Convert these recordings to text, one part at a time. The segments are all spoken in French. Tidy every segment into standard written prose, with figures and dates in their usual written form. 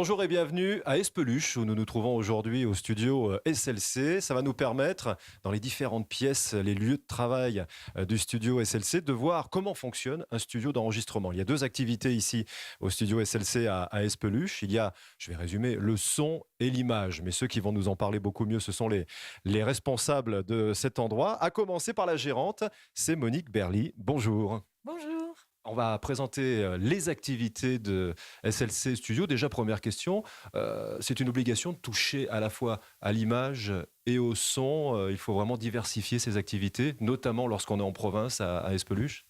Bonjour et bienvenue à Espeluche où nous nous trouvons aujourd'hui au studio SLC. Ça va nous permettre, dans les différentes pièces, les lieux de travail du studio SLC, de voir comment fonctionne un studio d'enregistrement. Il y a deux activités ici au studio SLC à Espeluche. Il y a, je vais résumer, le son et l'image. Mais ceux qui vont nous en parler beaucoup mieux, ce sont les responsables de cet endroit. À commencer par la gérante, c'est Monique Berly. Bonjour. Bonjour. On va présenter les activités de SLC Studio. Déjà, première question, c'est une obligation de toucher à la fois à l'image et au son. Il faut vraiment diversifier ces activités, notamment lorsqu'on est en province à Espeluche.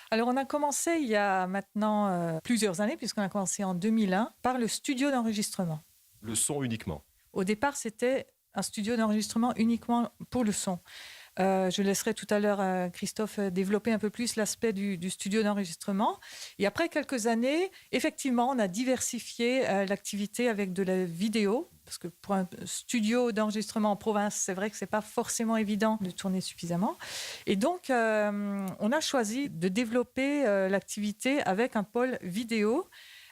Alors on a commencé il y a maintenant plusieurs années, puisqu'on a commencé en 2001, par le studio d'enregistrement. Le son uniquement. Au départ, c'était un studio d'enregistrement uniquement pour le son. Je laisserai tout à l'heure Christophe développer un peu plus l'aspect du studio d'enregistrement. Et après quelques années, effectivement, on a diversifié l'activité avec de la vidéo. Parce que pour un studio d'enregistrement en province, c'est vrai que ce n'est pas forcément évident de tourner suffisamment. Et donc, on a choisi de développer l'activité avec un pôle vidéo.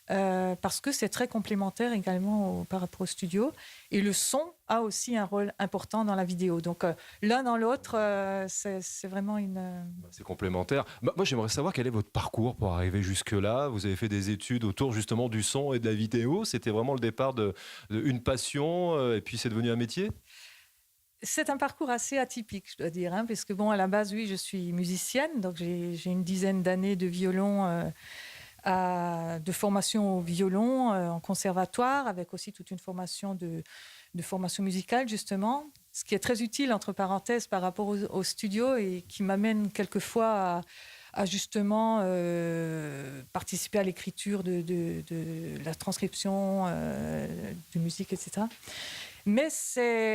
Parce que c'est très complémentaire également par rapport au studio. Et le son a aussi un rôle important dans la vidéo. Donc, l'un dans l'autre, c'est vraiment une... C'est complémentaire. Moi, j'aimerais savoir quel est votre parcours pour arriver jusque-là. Vous avez fait des études autour justement du son et de la vidéo. C'était vraiment le départ d'une passion et puis c'est devenu un métier ? C'est un parcours assez atypique, je dois dire, hein, parce que bon, à la base, oui, je suis musicienne. Donc, j'ai une dizaine d'années de violon... de formation au violon en conservatoire, avec aussi toute une formation de formation musicale, justement. Ce qui est très utile, entre parenthèses, par rapport au studio et qui m'amène quelquefois à justement participer à l'écriture de la transcription de musique, etc. Mais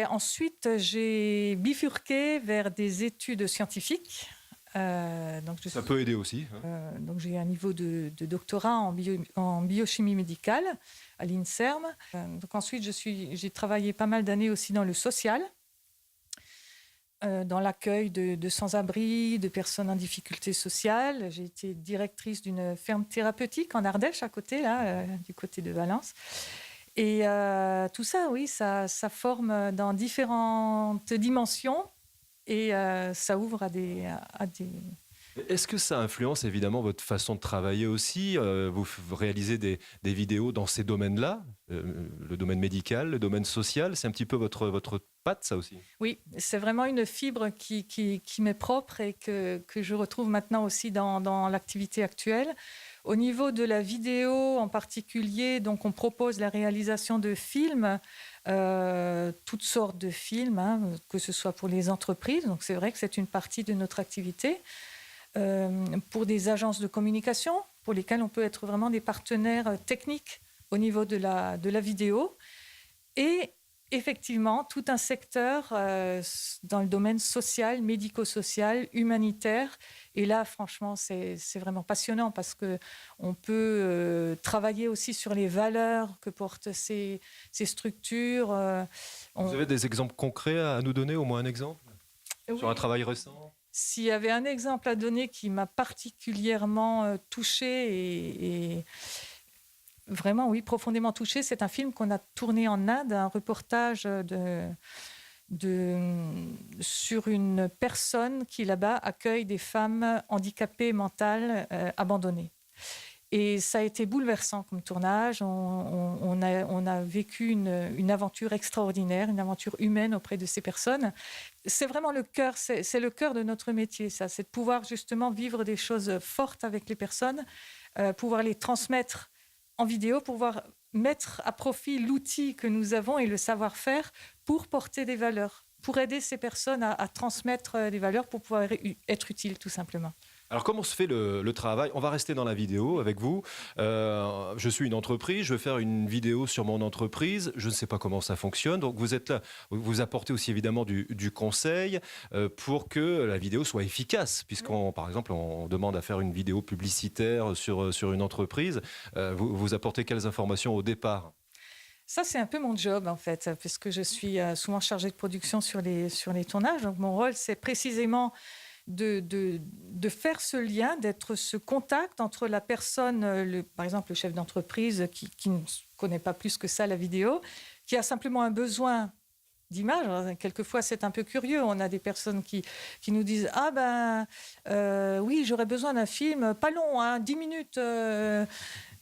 ensuite, j'ai bifurqué vers des études scientifiques. Ça peut aider aussi. Donc j'ai un niveau de doctorat en biochimie médicale à l'INSERM. Donc ensuite, j'ai travaillé pas mal d'années aussi dans le social, dans l'accueil de sans-abri, de personnes en difficulté sociale. J'ai été directrice d'une ferme thérapeutique en Ardèche, à côté, là, du côté de Valence. Et tout ça, oui, ça forme dans différentes dimensions. Et ça ouvre à des... Est-ce que ça influence évidemment votre façon de travailler aussi ? Vous réalisez des vidéos dans ces domaines-là, le domaine médical, le domaine social, c'est un petit peu votre patte, ça aussi ? Oui, c'est vraiment une fibre qui m'est propre et que je retrouve maintenant aussi dans l'activité actuelle. Au niveau de la vidéo en particulier, donc on propose la réalisation de films, toutes sortes de films, hein, que ce soit pour les entreprises, donc c'est vrai que c'est une partie de notre activité, pour des agences de communication, pour lesquelles on peut être vraiment des partenaires techniques au niveau de la vidéo, et effectivement tout un secteur dans le domaine social, médico-social, humanitaire. Et là, franchement, c'est vraiment passionnant parce qu'on peut travailler aussi sur les valeurs que portent ces structures. Vous avez des exemples concrets à nous donner, au moins un exemple ? Oui. Sur un travail récent ? S'il y avait un exemple à donner qui m'a particulièrement touchée et vraiment, oui, profondément touchée, c'est un film qu'on a tourné en Inde, un reportage sur une personne qui, là-bas, accueille des femmes handicapées mentales abandonnées. Et ça a été bouleversant comme tournage. On a vécu une aventure extraordinaire, une aventure humaine auprès de ces personnes. C'est vraiment le cœur, c'est le cœur de notre métier, ça. C'est de pouvoir justement vivre des choses fortes avec les personnes, pouvoir les transmettre en vidéo, pouvoir mettre à profit l'outil que nous avons et le savoir-faire pour porter des valeurs, pour aider ces personnes à transmettre des valeurs pour pouvoir être utiles, tout simplement. Alors, comment se fait le travail ? On va rester dans la vidéo avec vous. Je suis une entreprise, je veux faire une vidéo sur mon entreprise. Je ne sais pas comment ça fonctionne. Donc, vous êtes là, vous apportez aussi évidemment du conseil pour que la vidéo soit efficace. Par exemple, on demande à faire une vidéo publicitaire sur une entreprise. Vous apportez quelles informations au départ ? Ça, c'est un peu mon job, en fait, puisque je suis souvent chargée de production sur les tournages. Donc, mon rôle, c'est précisément de faire ce lien, d'être ce contact entre la personne, par exemple le chef d'entreprise qui ne connaît pas plus que ça la vidéo, qui a simplement un besoin d'image. Alors, quelquefois, c'est un peu curieux. On a des personnes qui nous disent « Ah oui, j'aurais besoin d'un film, pas long, hein, 10 minutes,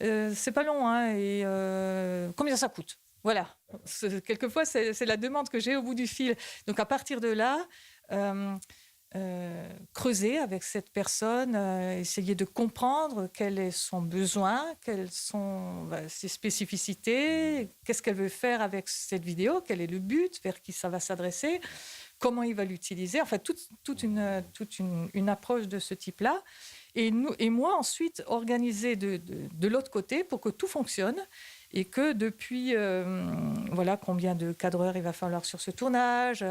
c'est pas long, hein, et combien ça coûte ?» Voilà. Quelquefois, c'est la demande que j'ai au bout du fil. Donc, à partir de là, creuser avec cette personne, essayer de comprendre quel est son besoin, quelles sont ses spécificités, qu'est-ce qu'elle veut faire avec cette vidéo, quel est le but, vers qui ça va s'adresser, comment il va l'utiliser, enfin toute une approche de ce type-là. Et moi, ensuite, organiser de l'autre côté pour que tout fonctionne et que depuis, voilà, combien de cadreurs il va falloir sur ce tournage,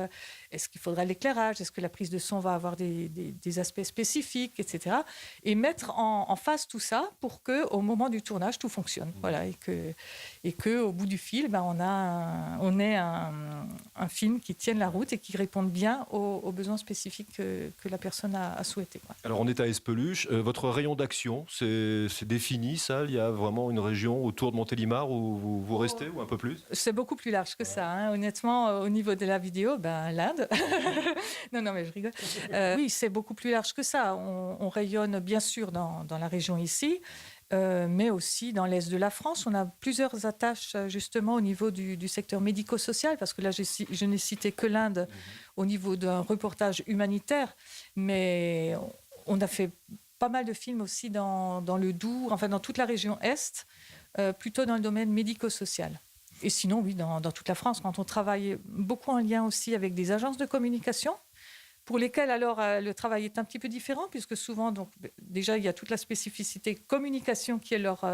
est-ce qu'il faudra l'éclairage, est-ce que la prise de son va avoir des aspects spécifiques, etc. Et mettre en face tout ça pour qu'au moment du tournage, tout fonctionne. Voilà, et qu'au bout du fil, on ait un film qui tienne la route et qui réponde bien aux besoins spécifiques que la personne a souhaité. Alors, on est à Espeluche. Votre rayon d'action, c'est défini, ça? Il y a vraiment une région autour de Montélimar où vous restez, ou un peu plus? C'est beaucoup plus large que ça. Hein. Honnêtement, au niveau de la vidéo, l'Inde. non, mais je rigole. Oui, c'est beaucoup plus large que ça. On rayonne bien sûr dans la région ici, mais aussi dans l'Est de la France. On a plusieurs attaches justement au niveau du secteur médico-social, parce que là, je n'ai cité que l'Inde au niveau d'un reportage humanitaire, mais on a fait pas mal de films aussi dans le Doubs, enfin dans toute la région Est, plutôt dans le domaine médico-social. Et sinon, oui, dans toute la France, quand on travaille beaucoup en lien aussi avec des agences de communication, pour lesquelles alors le travail est un petit peu différent, puisque souvent, donc, déjà, il y a toute la spécificité communication qui est leur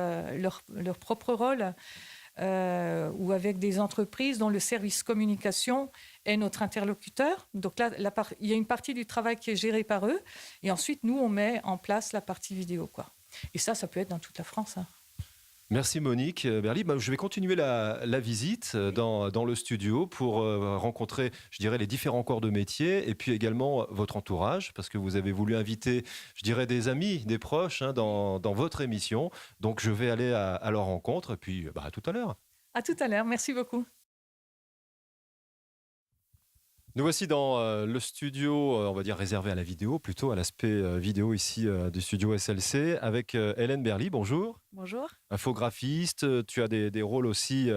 propre rôle, ou avec des entreprises dont le service communication est notre interlocuteur. Donc là, il y a une partie du travail qui est gérée par eux, et ensuite, nous, on met en place la partie vidéo, quoi. Et ça peut être dans toute la France, hein. Merci Monique Berly. Je vais continuer la visite dans le studio pour rencontrer, je dirais, les différents corps de métier et puis également votre entourage, parce que vous avez voulu inviter, je dirais, des amis, des proches, hein, dans votre émission. Donc je vais aller à leur rencontre et puis à tout à l'heure. À tout à l'heure, merci beaucoup. Nous voici dans le studio, on va dire réservé à la vidéo, plutôt à l'aspect vidéo ici du studio SLC, avec Hélène Berly. Bonjour. Bonjour. Infographiste, tu as des rôles aussi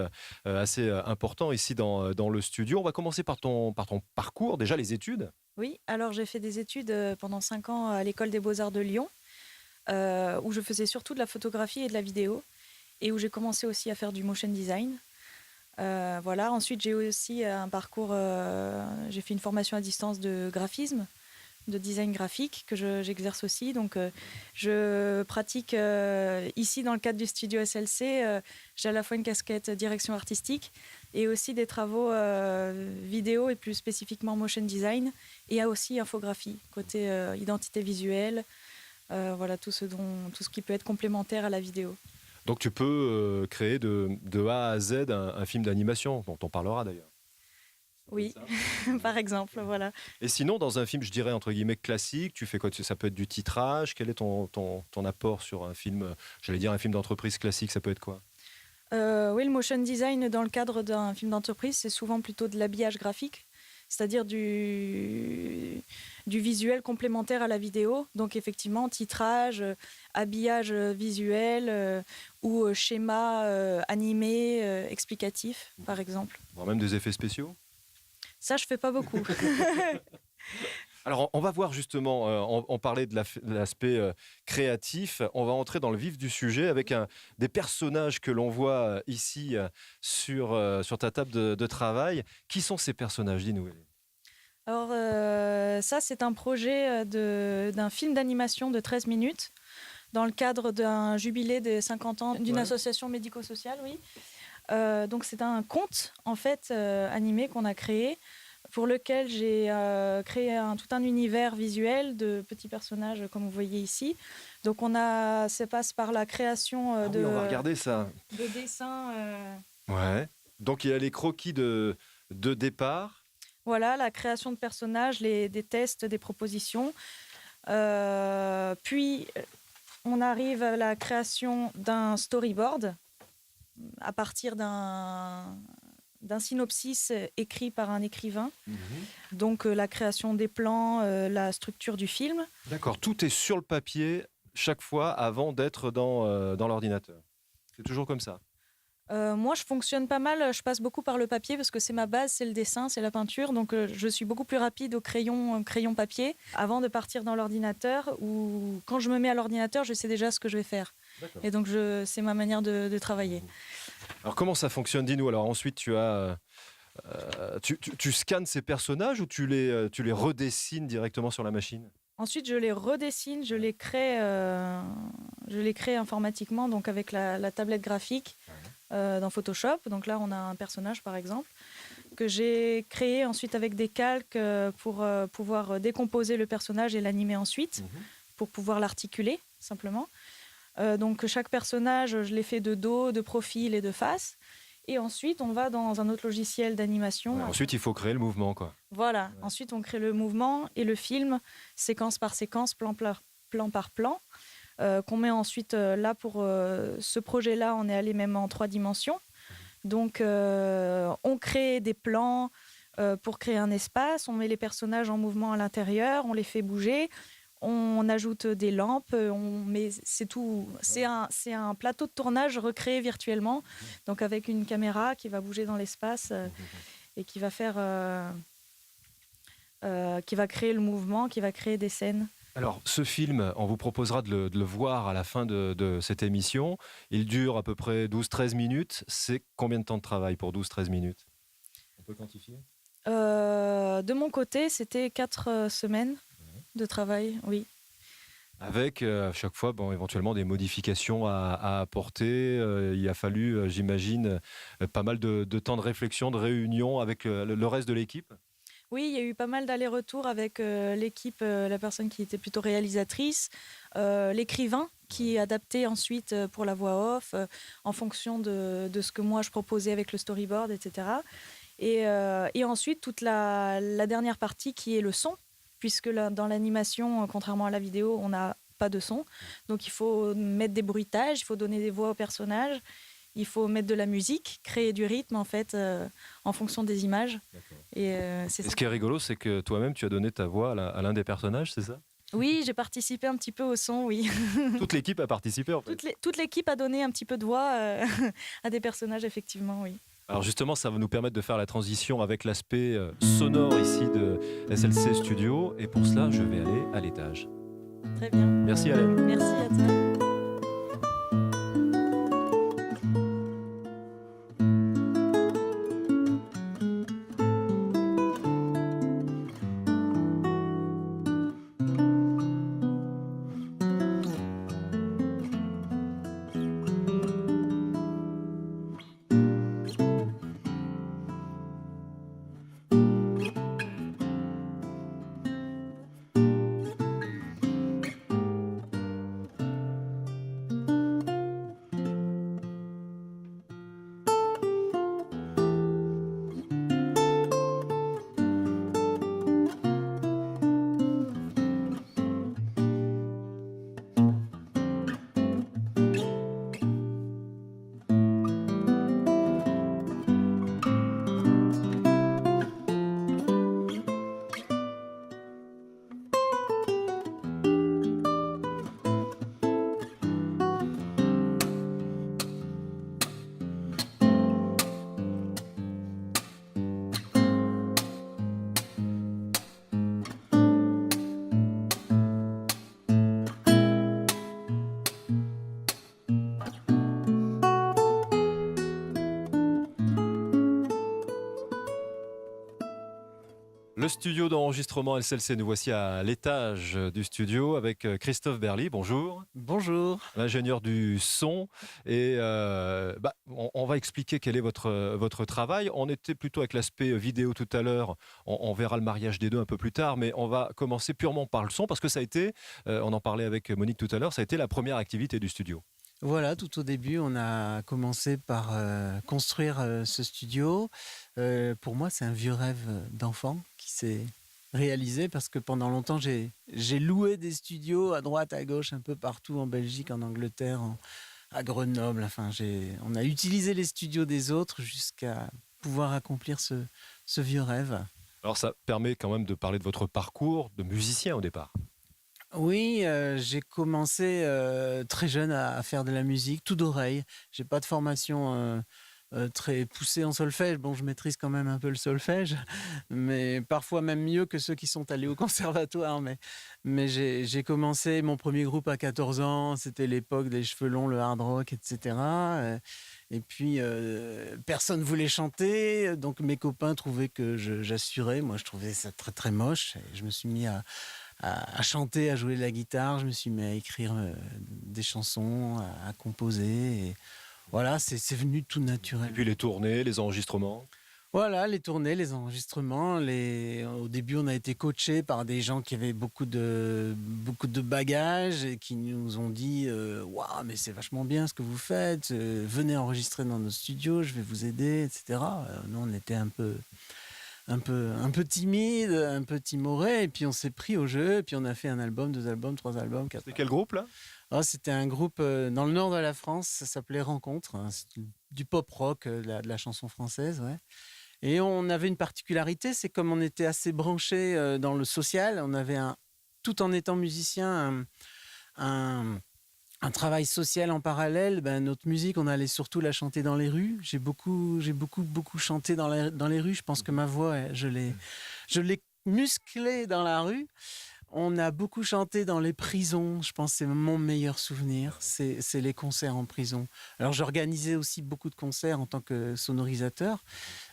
assez importants ici dans le studio. On va commencer par ton parcours, déjà les études. Oui, alors j'ai fait des études pendant 5 ans à l'École des Beaux-Arts de Lyon, où je faisais surtout de la photographie et de la vidéo, et où j'ai commencé aussi à faire du motion design. Voilà. Ensuite, j'ai aussi un parcours, j'ai fait une formation à distance de graphisme, de design graphique que j'exerce aussi. Donc, je pratique ici dans le cadre du studio SLC. J'ai à la fois une casquette direction artistique et aussi des travaux vidéo et plus spécifiquement motion design, et aussi infographie, côté identité visuelle, voilà, tout ce qui peut être complémentaire à la vidéo. Donc tu peux créer de A à Z un film d'animation, dont on parlera d'ailleurs. Oui, par exemple, voilà. Et sinon, dans un film, je dirais, entre guillemets, classique, tu fais quoi? Ça peut être du titrage. Quel est ton apport sur un film, j'allais dire un film d'entreprise classique, ça peut être quoi? Oui, le motion design dans le cadre d'un film d'entreprise, c'est souvent plutôt de l'habillage graphique, c'est-à-dire du visuel complémentaire à la vidéo. Donc effectivement, titrage, habillage visuel ou schéma animé, explicatif, par exemple. Voire même des effets spéciaux? Ça, je fais pas beaucoup. Alors, on va voir justement, on parlait de l'aspect créatif, on va entrer dans le vif du sujet avec des personnages que l'on voit ici sur ta table de travail. Qui sont ces personnages? Dis-nous. Alors, ça, c'est un projet d'un film d'animation de 13 minutes dans le cadre d'un jubilé des 50 ans d'une association médico-sociale, oui. Donc, c'est un conte, en fait, animé qu'on a créé, pour lequel j'ai créé tout un univers visuel de petits personnages, comme vous voyez ici. Donc, ça passe par la création on va regarder ça. De dessins. Ouais. Donc, il y a les croquis de départ. Voilà, la création de personnages, des tests, des propositions. Puis, on arrive à la création d'un storyboard à partir d'un synopsis écrit par un écrivain. Donc, la création des plans, la structure du film. D'accord, tout est sur le papier chaque fois avant d'être dans l'ordinateur. C'est toujours comme ça. Moi, je fonctionne pas mal. Je passe beaucoup par le papier parce que c'est ma base, c'est le dessin, c'est la peinture. Donc, je suis beaucoup plus rapide au crayon papier avant de partir dans l'ordinateur. Ou quand je me mets à l'ordinateur, je sais déjà ce que je vais faire. D'accord. Et donc, c'est ma manière de travailler. Alors comment ça fonctionne? Dis-nous. Alors ensuite, tu scannes ces personnages ou tu les redessines directement sur la machine? Ensuite, je les redessine, je les crée informatiquement, donc avec la tablette graphique dans Photoshop. Donc là, on a un personnage, par exemple, que j'ai créé ensuite avec des calques pour pouvoir décomposer le personnage et l'animer ensuite, pour pouvoir l'articuler, simplement. Donc chaque personnage, je l'ai fait de dos, de profil et de face. Et ensuite, on va dans un autre logiciel d'animation. Ouais, ensuite, il faut créer le mouvement, quoi. Voilà. Ouais. Ensuite, on crée le mouvement et le film, séquence par séquence, plan par plan, qu'on met ensuite là pour ce projet-là. On est allé même en 3 dimensions. Donc, on crée des plans pour créer un espace. On met les personnages en mouvement à l'intérieur. On les fait bouger. On ajoute des lampes, c'est tout. C'est un plateau de tournage recréé virtuellement, donc avec une caméra qui va bouger dans l'espace et qui va créer le mouvement, qui va créer des scènes. Alors, ce film, on vous proposera de le voir à la fin de cette émission. Il dure à peu près 12-13 minutes. C'est combien de temps de travail pour 12-13 minutes? On peut quantifier? De mon côté, c'était 4 semaines de travail, oui. Avec à chaque fois, éventuellement des modifications à apporter. Il a fallu, j'imagine, pas mal de temps de réflexion, de réunion avec le reste de l'équipe. Oui, il y a eu pas mal d'allers-retours avec l'équipe, la personne qui était plutôt réalisatrice, l'écrivain qui adaptait ensuite pour la voix off en fonction de ce que moi je proposais avec le storyboard, etc. Et ensuite, toute la dernière partie qui est le son, puisque dans l'animation, contrairement à la vidéo, on n'a pas de son. Donc il faut mettre des bruitages, il faut donner des voix aux personnages, il faut mettre de la musique, créer du rythme en fait, en fonction des images. Et ce qui est rigolo, c'est que toi-même, tu as donné ta voix à l'un des personnages, c'est ça? Oui, j'ai participé un petit peu au son, oui. Toute l'équipe a participé en fait. Toute l'équipe a donné un petit peu de voix à des personnages, effectivement, oui. Alors justement, ça va nous permettre de faire la transition avec l'aspect sonore ici de SLC Studio. Et pour cela, je vais aller à l'étage. Très bien. Merci Alain. Merci à toi. Le studio d'enregistrement LCLC, nous voici à l'étage du studio avec Christophe Berly. Bonjour. Bonjour. L'ingénieur du son. Et on va expliquer quel est votre travail. On était plutôt avec l'aspect vidéo tout à l'heure. On verra le mariage des deux un peu plus tard, mais on va commencer purement par le son parce que ça a été, on en parlait avec Monique tout à l'heure, ça a été la première activité du studio. Voilà, tout au début, on a commencé par construire ce studio. Pour moi, c'est un vieux rêve d'enfant réalisé parce que pendant longtemps, j'ai loué des studios à droite, à gauche, un peu partout en Belgique, en Angleterre, à Grenoble. Enfin, on a utilisé les studios des autres jusqu'à pouvoir accomplir ce vieux rêve. Alors ça permet quand même de parler de votre parcours de musicien au départ. Oui, j'ai commencé très jeune à faire de la musique, tout d'oreille. J'ai pas de formation très poussée en solfège. Bon, je maîtrise quand même un peu le solfège, mais parfois même mieux que ceux qui sont allés au conservatoire. Mais j'ai commencé mon premier groupe à 14 ans. C'était l'époque des cheveux longs, le hard rock, etc. Et puis, personne ne voulait chanter, donc mes copains trouvaient que j'assurais. Moi, je trouvais ça très, très moche. Et je me suis mis à chanter, à jouer de la guitare. Je me suis mis à écrire des chansons, à composer. Et voilà, c'est venu tout Et naturel. puis les tournées, les enregistrements. Voilà, les tournées, les enregistrements. Au début, on a été coachés par des gens qui avaient beaucoup de bagages et qui nous ont dit Waouh, mais c'est vachement bien ce que vous faites. Venez enregistrer dans nos studios, je vais vous aider, etc. Nous, on était un peu timide, un peu timoré, et puis on s'est pris au jeu, et puis on a fait un album, 2 albums, 3 albums, 4 C'est albums. quel groupe là? Ah, c'était un groupe dans le nord de la France, ça s'appelait Rencontre, hein, c'est du pop rock, de la chanson française, ouais. Et on avait une particularité, c'est comme on était assez branché dans le social, on avait tout en étant musicien, un, un travail social en parallèle. Ben, notre musique, on allait surtout la chanter dans les rues. J'ai beaucoup chanté dans les rues. Je pense que ma voix, je l'ai musclée dans la rue. On a beaucoup chanté dans les prisons. Je pense que c'est mon meilleur souvenir. C'est les concerts en prison. Alors, j'organisais aussi beaucoup de concerts en tant que sonorisateur.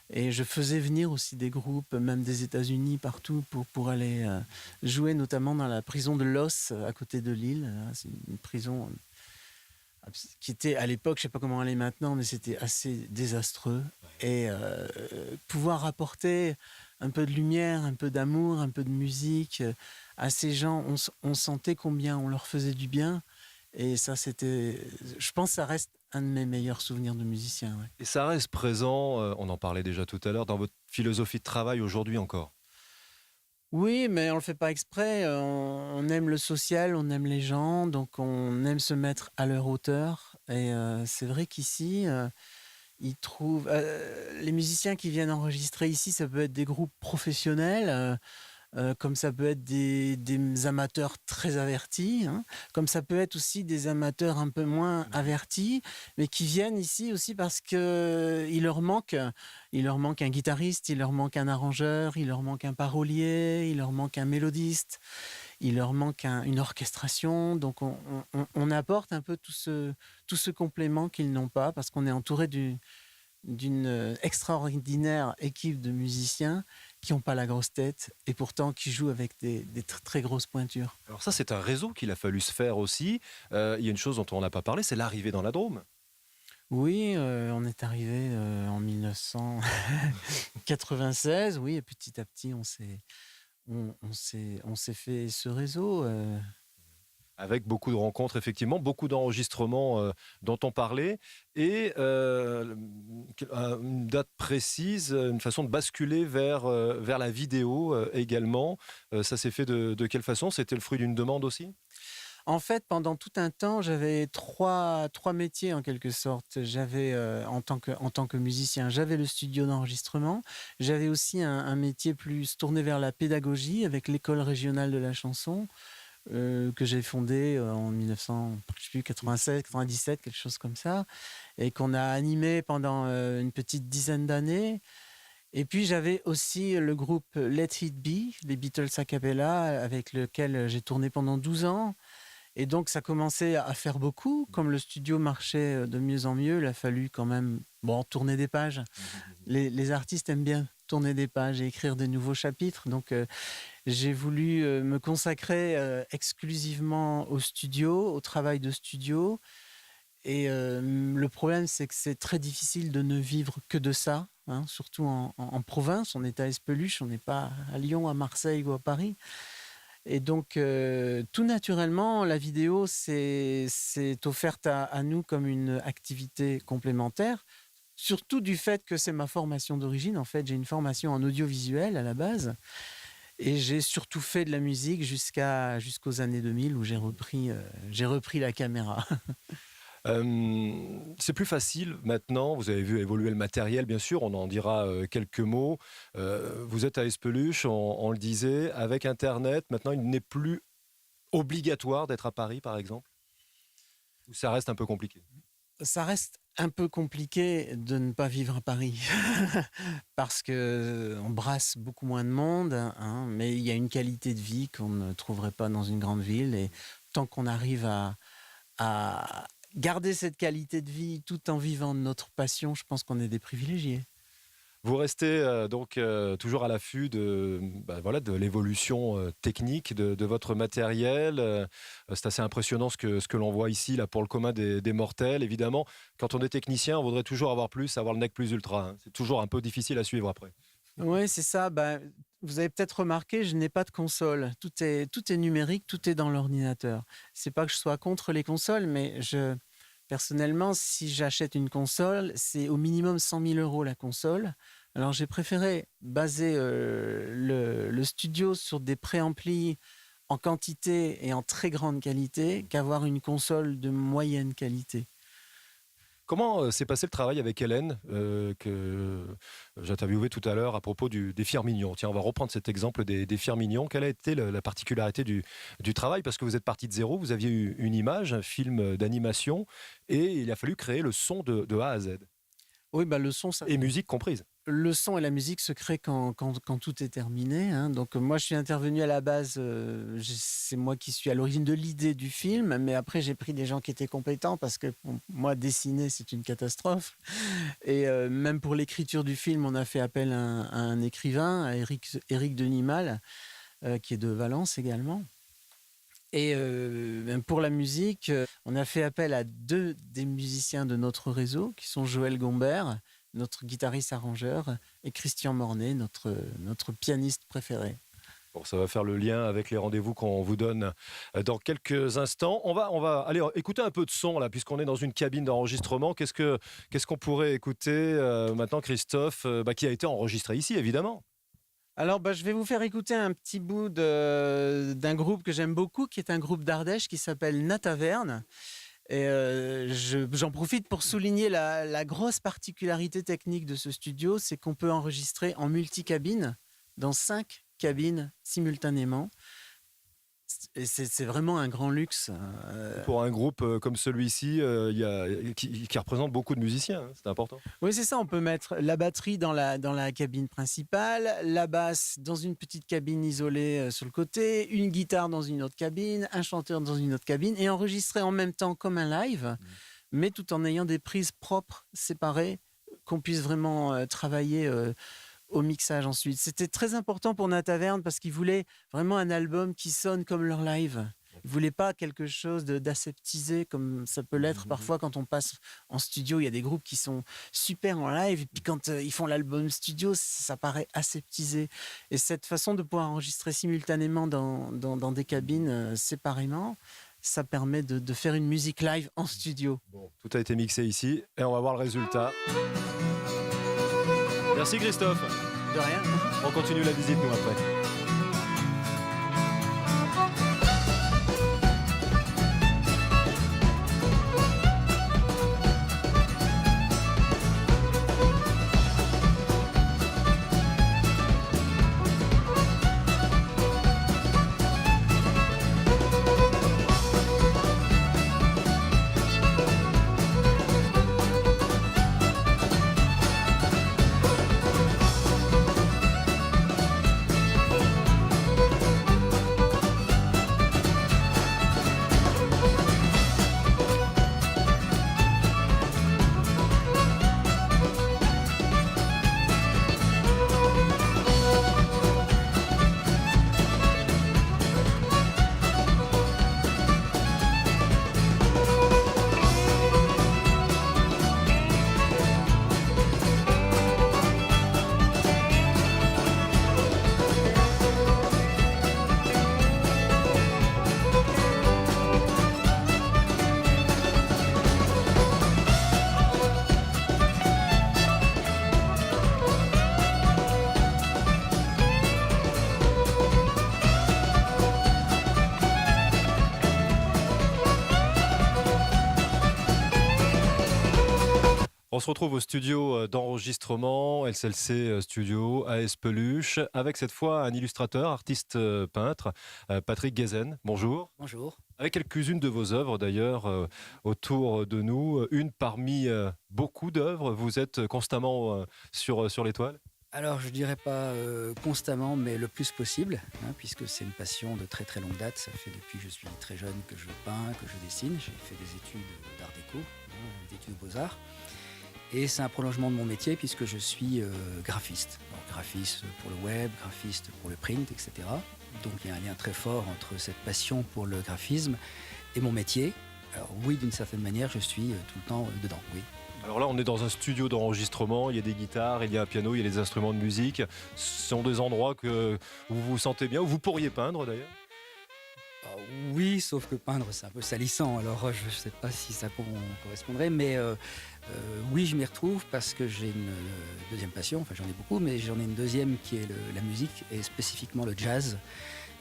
Et je faisais venir aussi des groupes, même des États-Unis, partout, pour aller jouer, notamment dans la prison de Los, à côté de Lille. C'est une prison qui était, à l'époque, je ne sais pas comment elle est maintenant, mais c'était assez désastreux. Et pouvoir apporter un peu de lumière, un peu d'amour, un peu de musique à ces gens, on sentait combien on leur faisait du bien. Et ça, je pense que ça reste un de mes meilleurs souvenirs de musicien. Ouais. Et ça reste présent, on en parlait déjà tout à l'heure, dans votre philosophie de travail aujourd'hui encore. Oui, mais on le fait pas exprès. On aime le social, on aime les gens, donc on aime se mettre à leur hauteur. Et c'est vrai qu'ici, ils trouvent les musiciens qui viennent enregistrer ici, ça peut être des groupes professionnels. Comme ça peut être des amateurs très avertis, hein, comme ça peut être aussi des amateurs un peu moins avertis, mais qui viennent ici aussi parce qu'il leur manque un guitariste, il leur manque un arrangeur, il leur manque un parolier, il leur manque un mélodiste, il leur manque une orchestration. Donc on apporte un peu tout ce complément qu'ils n'ont pas parce qu'on est entouré d'une extraordinaire équipe de musiciens qui n'ont pas la grosse tête et pourtant qui jouent avec des très grosses pointures. Alors ça, c'est un réseau qu'il a fallu se faire aussi. Il y a une chose dont on n'a pas parlé, c'est l'arrivée dans la Drôme. Oui, on est arrivé en 1996, oui, et petit à petit, on s'est fait ce réseau. Avec beaucoup de rencontres, effectivement, beaucoup d'enregistrements dont on parlait, et une date précise, une façon de basculer vers la vidéo également. Ça s'est fait de quelle façon? C'était le fruit d'une demande aussi? En fait, pendant tout un temps, j'avais trois métiers en quelque sorte. J'avais, en tant que musicien, j'avais le studio d'enregistrement. J'avais aussi un métier plus tourné vers la pédagogie avec l'école régionale de la chanson. Que j'ai fondé en 1996, 97, quelque chose comme ça, et qu'on a animé pendant une petite dizaine d'années. Et puis j'avais aussi le groupe Let It Be, les Beatles a cappella, avec lequel j'ai tourné pendant 12 ans. Et donc ça commençait à faire beaucoup. Comme le studio marchait de mieux en mieux, il a fallu quand même tourner des pages. Les artistes aiment bien tourner des pages et écrire des nouveaux chapitres. Donc j'ai voulu me consacrer exclusivement au studio, au travail de studio. Et le problème, c'est que c'est très difficile de ne vivre que de ça, hein, surtout en province. On est à Espeluche, on n'est pas à Lyon, à Marseille ou à Paris. Et donc, tout naturellement, la vidéo c'est offerte à nous comme une activité complémentaire. Surtout du fait que c'est ma formation d'origine. En fait, j'ai une formation en audiovisuel à la base. Et j'ai surtout fait de la musique jusqu'aux années 2000 où j'ai repris la caméra. C'est plus facile maintenant, vous avez vu évoluer le matériel, bien sûr, on en dira quelques mots. Vous êtes à Espeluche, on le disait, avec Internet, maintenant il n'est plus obligatoire d'être à Paris, par exemple? Ou ça reste un peu compliqué? Ça reste un peu compliqué de ne pas vivre à Paris parce qu'on brasse beaucoup moins de monde, hein, mais il y a une qualité de vie qu'on ne trouverait pas dans une grande ville. Et tant qu'on arrive à garder cette qualité de vie tout en vivant de notre passion, je pense qu'on est des privilégiés. Vous restez donc toujours à l'affût voilà, de l'évolution technique de votre matériel. C'est assez impressionnant ce que l'on voit ici là, pour le commun des mortels. Évidemment, quand on est technicien, on voudrait toujours avoir plus, avoir le nec plus ultra, hein. C'est toujours un peu difficile à suivre après. Oui, c'est ça. Vous avez peut-être remarqué, je n'ai pas de console. Tout est numérique, tout est dans l'ordinateur. C'est pas que je sois contre les consoles, mais personnellement, si j'achète une console, c'est au minimum 100 000 € la console. Alors j'ai préféré baser le studio sur des préamplis en quantité et en très grande qualité qu'avoir une console de moyenne qualité. Comment s'est passé le travail avec Hélène, que j'interviewais tout à l'heure à propos des Firminions? Tiens, on va reprendre cet exemple des Firminions. Quelle a été la particularité du travail? Parce que vous êtes parti de zéro, vous aviez eu une image, un film d'animation, et il a fallu créer le son de A à Z. Oui, le son, ça... Et musique comprise. Le son et la musique se créent quand tout est terminé, hein. Donc moi, je suis intervenu à la base, c'est moi qui suis à l'origine de l'idée du film, mais après, j'ai pris des gens qui étaient compétents parce que pour moi, dessiner, c'est une catastrophe. Et même pour l'écriture du film, on a fait appel à un écrivain, à Éric Denimal, qui est de Valence également. Et pour la musique, on a fait appel à 2 des musiciens de notre réseau, qui sont Joël Gombert, notre guitariste-arrangeur, et Christian Mornay, notre pianiste préféré. Bon, ça va faire le lien avec les rendez-vous qu'on vous donne dans quelques instants. On va aller écouter un peu de son, là, puisqu'on est dans une cabine d'enregistrement. Qu'est-ce qu'on pourrait écouter maintenant, Christophe, qui a été enregistré ici, évidemment? Alors, je vais vous faire écouter un petit bout d'un groupe que j'aime beaucoup, qui est un groupe d'Ardèche qui s'appelle Nataverne. Et j'en profite pour souligner la grosse particularité technique de ce studio, c'est qu'on peut enregistrer en multicabine, dans 5 cabines simultanément. Et c'est vraiment un grand luxe. Pour un groupe comme celui-ci, qui représente beaucoup de musiciens, hein, c'est important. Oui, c'est ça. On peut mettre la batterie dans la cabine principale, la basse dans une petite cabine isolée sur le côté, une guitare dans une autre cabine, un chanteur dans une autre cabine, et enregistrer en même temps comme un live, mais tout en ayant des prises propres, séparées, qu'on puisse vraiment travailler au mixage ensuite. C'était très important pour Nataverne parce qu'ils voulaient vraiment un album qui sonne comme leur live. Ils ne voulaient pas quelque chose d'aseptisé comme ça peut l'être parfois quand on passe en studio. Il y a des groupes qui sont super en live et puis quand ils font l'album studio, ça paraît aseptisé. Et cette façon de pouvoir enregistrer simultanément dans des cabines séparément, ça permet de faire une musique live en studio. Bon, tout a été mixé ici et on va voir le résultat. Merci Christophe. De rien. On continue la visite nous après. On se retrouve au studio d'enregistrement SLC Studio à Espeluche avec cette fois un illustrateur, artiste peintre, Patrick Guézen. Bonjour. Bonjour. Avec quelques-unes de vos œuvres d'ailleurs autour de nous, une parmi beaucoup d'œuvres. Vous êtes constamment sur les toiles? Alors, je dirais pas constamment, mais le plus possible, hein, puisque c'est une passion de très très longue date. Ça fait depuis que je suis très jeune que je peins, que je dessine. J'ai fait des études d'art déco, hein, des études de beaux-arts. Et c'est un prolongement de mon métier puisque je suis graphiste. Donc, graphiste pour le web, graphiste pour le print, etc. Donc il y a un lien très fort entre cette passion pour le graphisme et mon métier. Alors oui, d'une certaine manière, je suis tout le temps dedans, oui. Alors là, on est dans un studio d'enregistrement, il y a des guitares, il y a un piano, il y a des instruments de musique. Ce sont des endroits où vous vous sentez bien, où vous pourriez peindre d'ailleurs? Oui, sauf que peindre, c'est un peu salissant. Alors, je ne sais pas si ça correspondrait, mais oui, je m'y retrouve parce que j'ai une deuxième passion. Enfin, j'en ai beaucoup, mais j'en ai une deuxième qui est la musique et spécifiquement le jazz.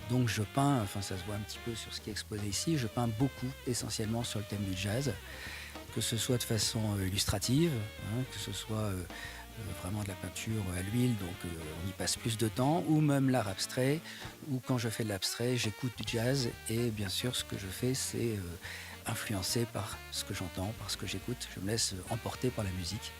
Donc, je peins, enfin, ça se voit un petit peu sur ce qui est exposé ici, je peins beaucoup, essentiellement sur le thème du jazz, que ce soit de façon illustrative, hein, que ce soit vraiment de la peinture à l'huile, donc on y passe plus de temps, ou même l'art abstrait, ou quand je fais de l'abstrait, j'écoute du jazz, et bien sûr, ce que je fais, c'est influencé par ce que j'entends, par ce que j'écoute, je me laisse emporter par la musique.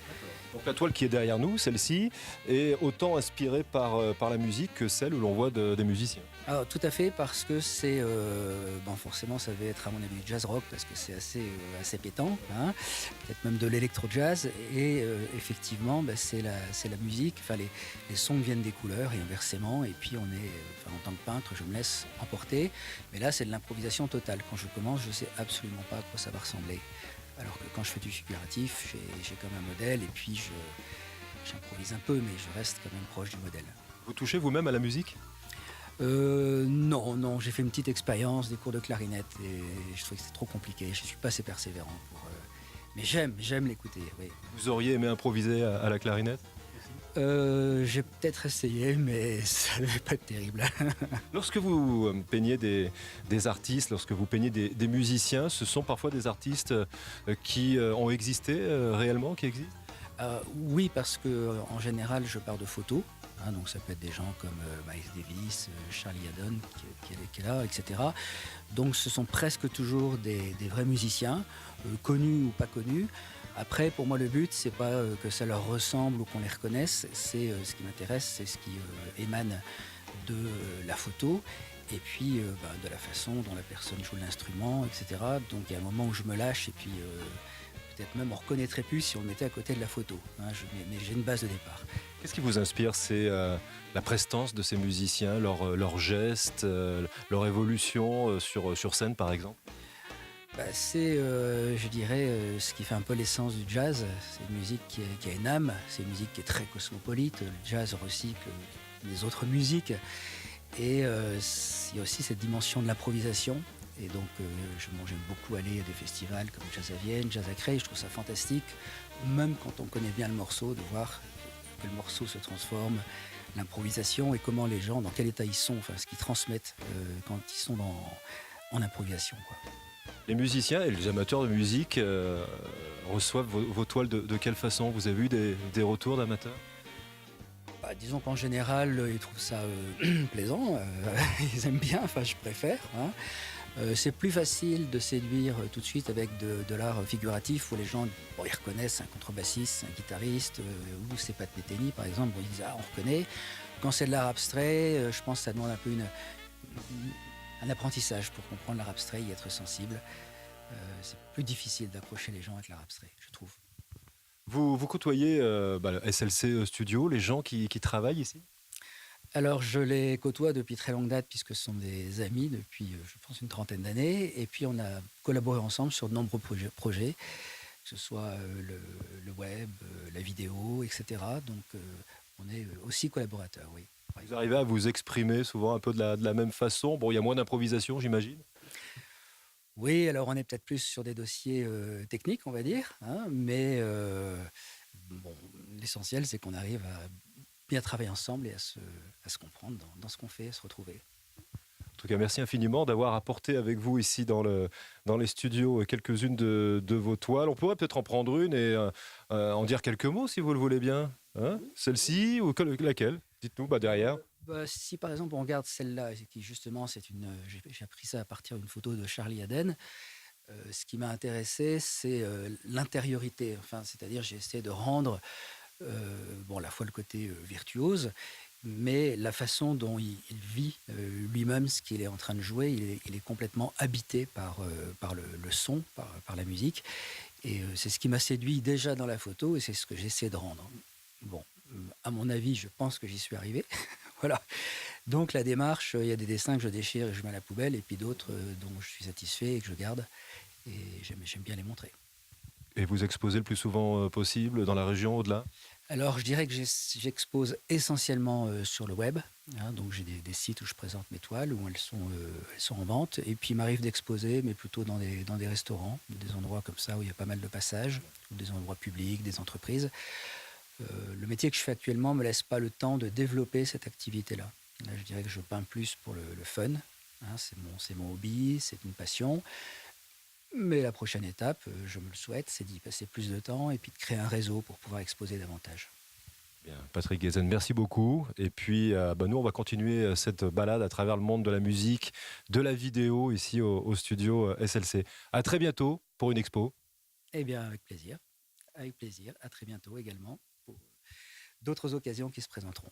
Donc la toile qui est derrière nous, celle-ci, est autant inspirée par la musique que celle où l'on voit des musiciens. Alors, tout à fait, parce que c'est, forcément, ça va être à mon avis du jazz rock, parce que c'est assez pétant, hein, peut-être même de l'électro-jazz, et effectivement, c'est la musique, enfin, les sons viennent des couleurs, et inversement, et puis en tant que peintre, je me laisse emporter, mais là, c'est de l'improvisation totale. Quand je commence, je ne sais absolument pas à quoi ça va ressembler. Alors que quand je fais du figuratif, j'ai comme un modèle, et puis j'improvise un peu, mais je reste quand même proche du modèle. Vous touchez vous-même à la musique? Non, j'ai fait une petite expérience, des cours de clarinette, et je trouvais que c'était trop compliqué. Je ne suis pas assez persévérant pour. Mais j'aime l'écouter, oui. Vous auriez aimé improviser à la clarinette? J'ai peut-être essayé, mais ça ne devait pas être terrible. Lorsque vous peignez des artistes, lorsque vous peignez des musiciens, ce sont parfois des artistes qui ont existé réellement, qui existent? Oui, parce que en général, je pars de photos. Hein, donc ça peut être des gens comme Miles Davis, Charlie Haddon qui est là, etc. Donc ce sont presque toujours des vrais musiciens, connus ou pas connus. Après, pour moi, le but, c'est pas que ça leur ressemble ou qu'on les reconnaisse. C'est ce qui m'intéresse, c'est ce qui émane de la photo et puis de la façon dont la personne joue l'instrument, etc. Donc il y a un moment où je me lâche et puis peut-être même on reconnaîtrait plus si on était à côté de la photo. Hein, mais j'ai une base de départ. Qu'est-ce qui vous inspire? C'est la prestance de ces musiciens, leurs gestes, leur évolution sur scène, par exemple? C'est, je dirais, ce qui fait un peu l'essence du jazz. C'est une musique qui a une âme, c'est une musique qui est très cosmopolite. Le jazz recycle les autres musiques. Et il y a aussi cette dimension de l'improvisation. Et donc, j'aime beaucoup aller à des festivals comme Jazz à Vienne, Jazz à Creil. Je trouve ça fantastique, même quand on connaît bien le morceau, de voir que le morceau se transforme, l'improvisation et comment les gens, dans quel état ils sont, enfin ce qu'ils transmettent quand ils sont en improvisation, quoi. Les musiciens et les amateurs de musique reçoivent vos toiles de quelle façon? Vous avez eu des retours d'amateurs? Disons qu'en général, ils trouvent ça plaisant, ils aiment bien, enfin je préfère. Hein. C'est plus facile de séduire tout de suite avec de l'art figuratif où les gens ils reconnaissent un contrebassiste, un guitariste, ou c'est Pat Metheny par exemple, ils disent on reconnaît. Quand c'est de l'art abstrait, je pense que ça demande un peu un apprentissage pour comprendre l'art abstrait, y être sensible. C'est plus difficile d'accrocher les gens avec l'art abstrait, je trouve. Vous côtoyez le SLC Studio, les gens qui travaillent ici? Alors, je les côtoie depuis très longue date, puisque ce sont des amis depuis, je pense, une trentaine d'années. Et puis, on a collaboré ensemble sur de nombreux projets, que ce soit le web, la vidéo, etc. Donc, on est aussi collaborateurs, oui. Vous arrivez à vous exprimer souvent un peu de la même façon? Bon, il y a moins d'improvisation, j'imagine? Oui, alors on est peut-être plus sur des dossiers techniques, on va dire, hein, mais l'essentiel, c'est qu'on arrive à bien travailler ensemble et à se comprendre dans ce qu'on fait, à se retrouver. En tout cas, merci infiniment d'avoir apporté avec vous ici dans les studios quelques-unes de vos toiles. On pourrait peut-être en prendre une et en dire quelques mots si vous le voulez bien. Hein, celle-ci ou laquelle? Dites-nous derrière. Si par exemple on regarde celle-là, qui justement j'ai appris ça à partir d'une photo de Charlie Haden. Ce qui m'a intéressé, c'est l'intériorité. Enfin, c'est-à-dire j'ai essayé de rendre à la fois le côté virtuose, mais la façon dont il vit lui-même ce qu'il est en train de jouer, il est complètement habité par le son, par la musique. Et c'est ce qui m'a séduit déjà dans la photo et c'est ce que j'essaie de rendre. Bon, à mon avis, je pense que j'y suis arrivé. Voilà. Donc la démarche, il y a des dessins que je déchire et je mets à la poubelle et puis d'autres dont je suis satisfait et que je garde. Et j'aime bien les montrer. Et vous exposez le plus souvent possible dans la région, au-delà? Alors, je dirais que j'expose essentiellement sur le web. Hein, donc, j'ai des sites où je présente mes toiles, où elles sont en vente. Et puis, il m'arrive d'exposer, mais plutôt dans des restaurants, des endroits comme ça où il y a pas mal de passages, ou des endroits publics, des entreprises. Le métier que je fais actuellement ne me laisse pas le temps de développer cette activité-là. Là, je dirais que je peins plus pour le fun. Hein, c'est mon hobby, c'est une passion. Mais la prochaine étape, je me le souhaite, c'est d'y passer plus de temps et puis de créer un réseau pour pouvoir exposer davantage. Bien, Patrick Guézen, merci beaucoup. Et puis, nous, on va continuer cette balade à travers le monde de la musique, de la vidéo, ici au studio SLC. À très bientôt pour une expo. Eh bien, avec plaisir. Avec plaisir. À très bientôt également pour d'autres occasions qui se présenteront.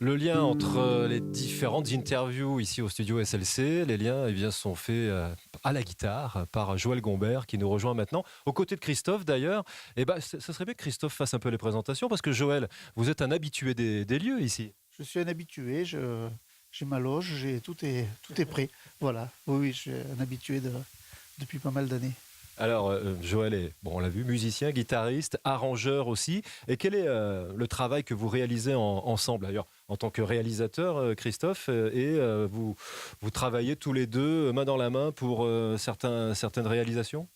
Le lien entre les différentes interviews ici au studio SLC, les liens sont faits à la guitare par Joël Gombert qui nous rejoint maintenant, aux côtés de Christophe d'ailleurs. Ce serait bien que Christophe fasse un peu les présentations parce que Joël, vous êtes un habitué des lieux ici. Je suis un habitué, j'ai ma loge, tout est prêt. Voilà, oui, je suis un habitué depuis pas mal d'années. Alors, Joël est, on l'a vu, musicien, guitariste, arrangeur aussi. Et quel est le travail que vous réalisez ensemble d'ailleurs en tant que réalisateur, Christophe, vous travaillez tous les deux main dans la main pour certaines réalisations?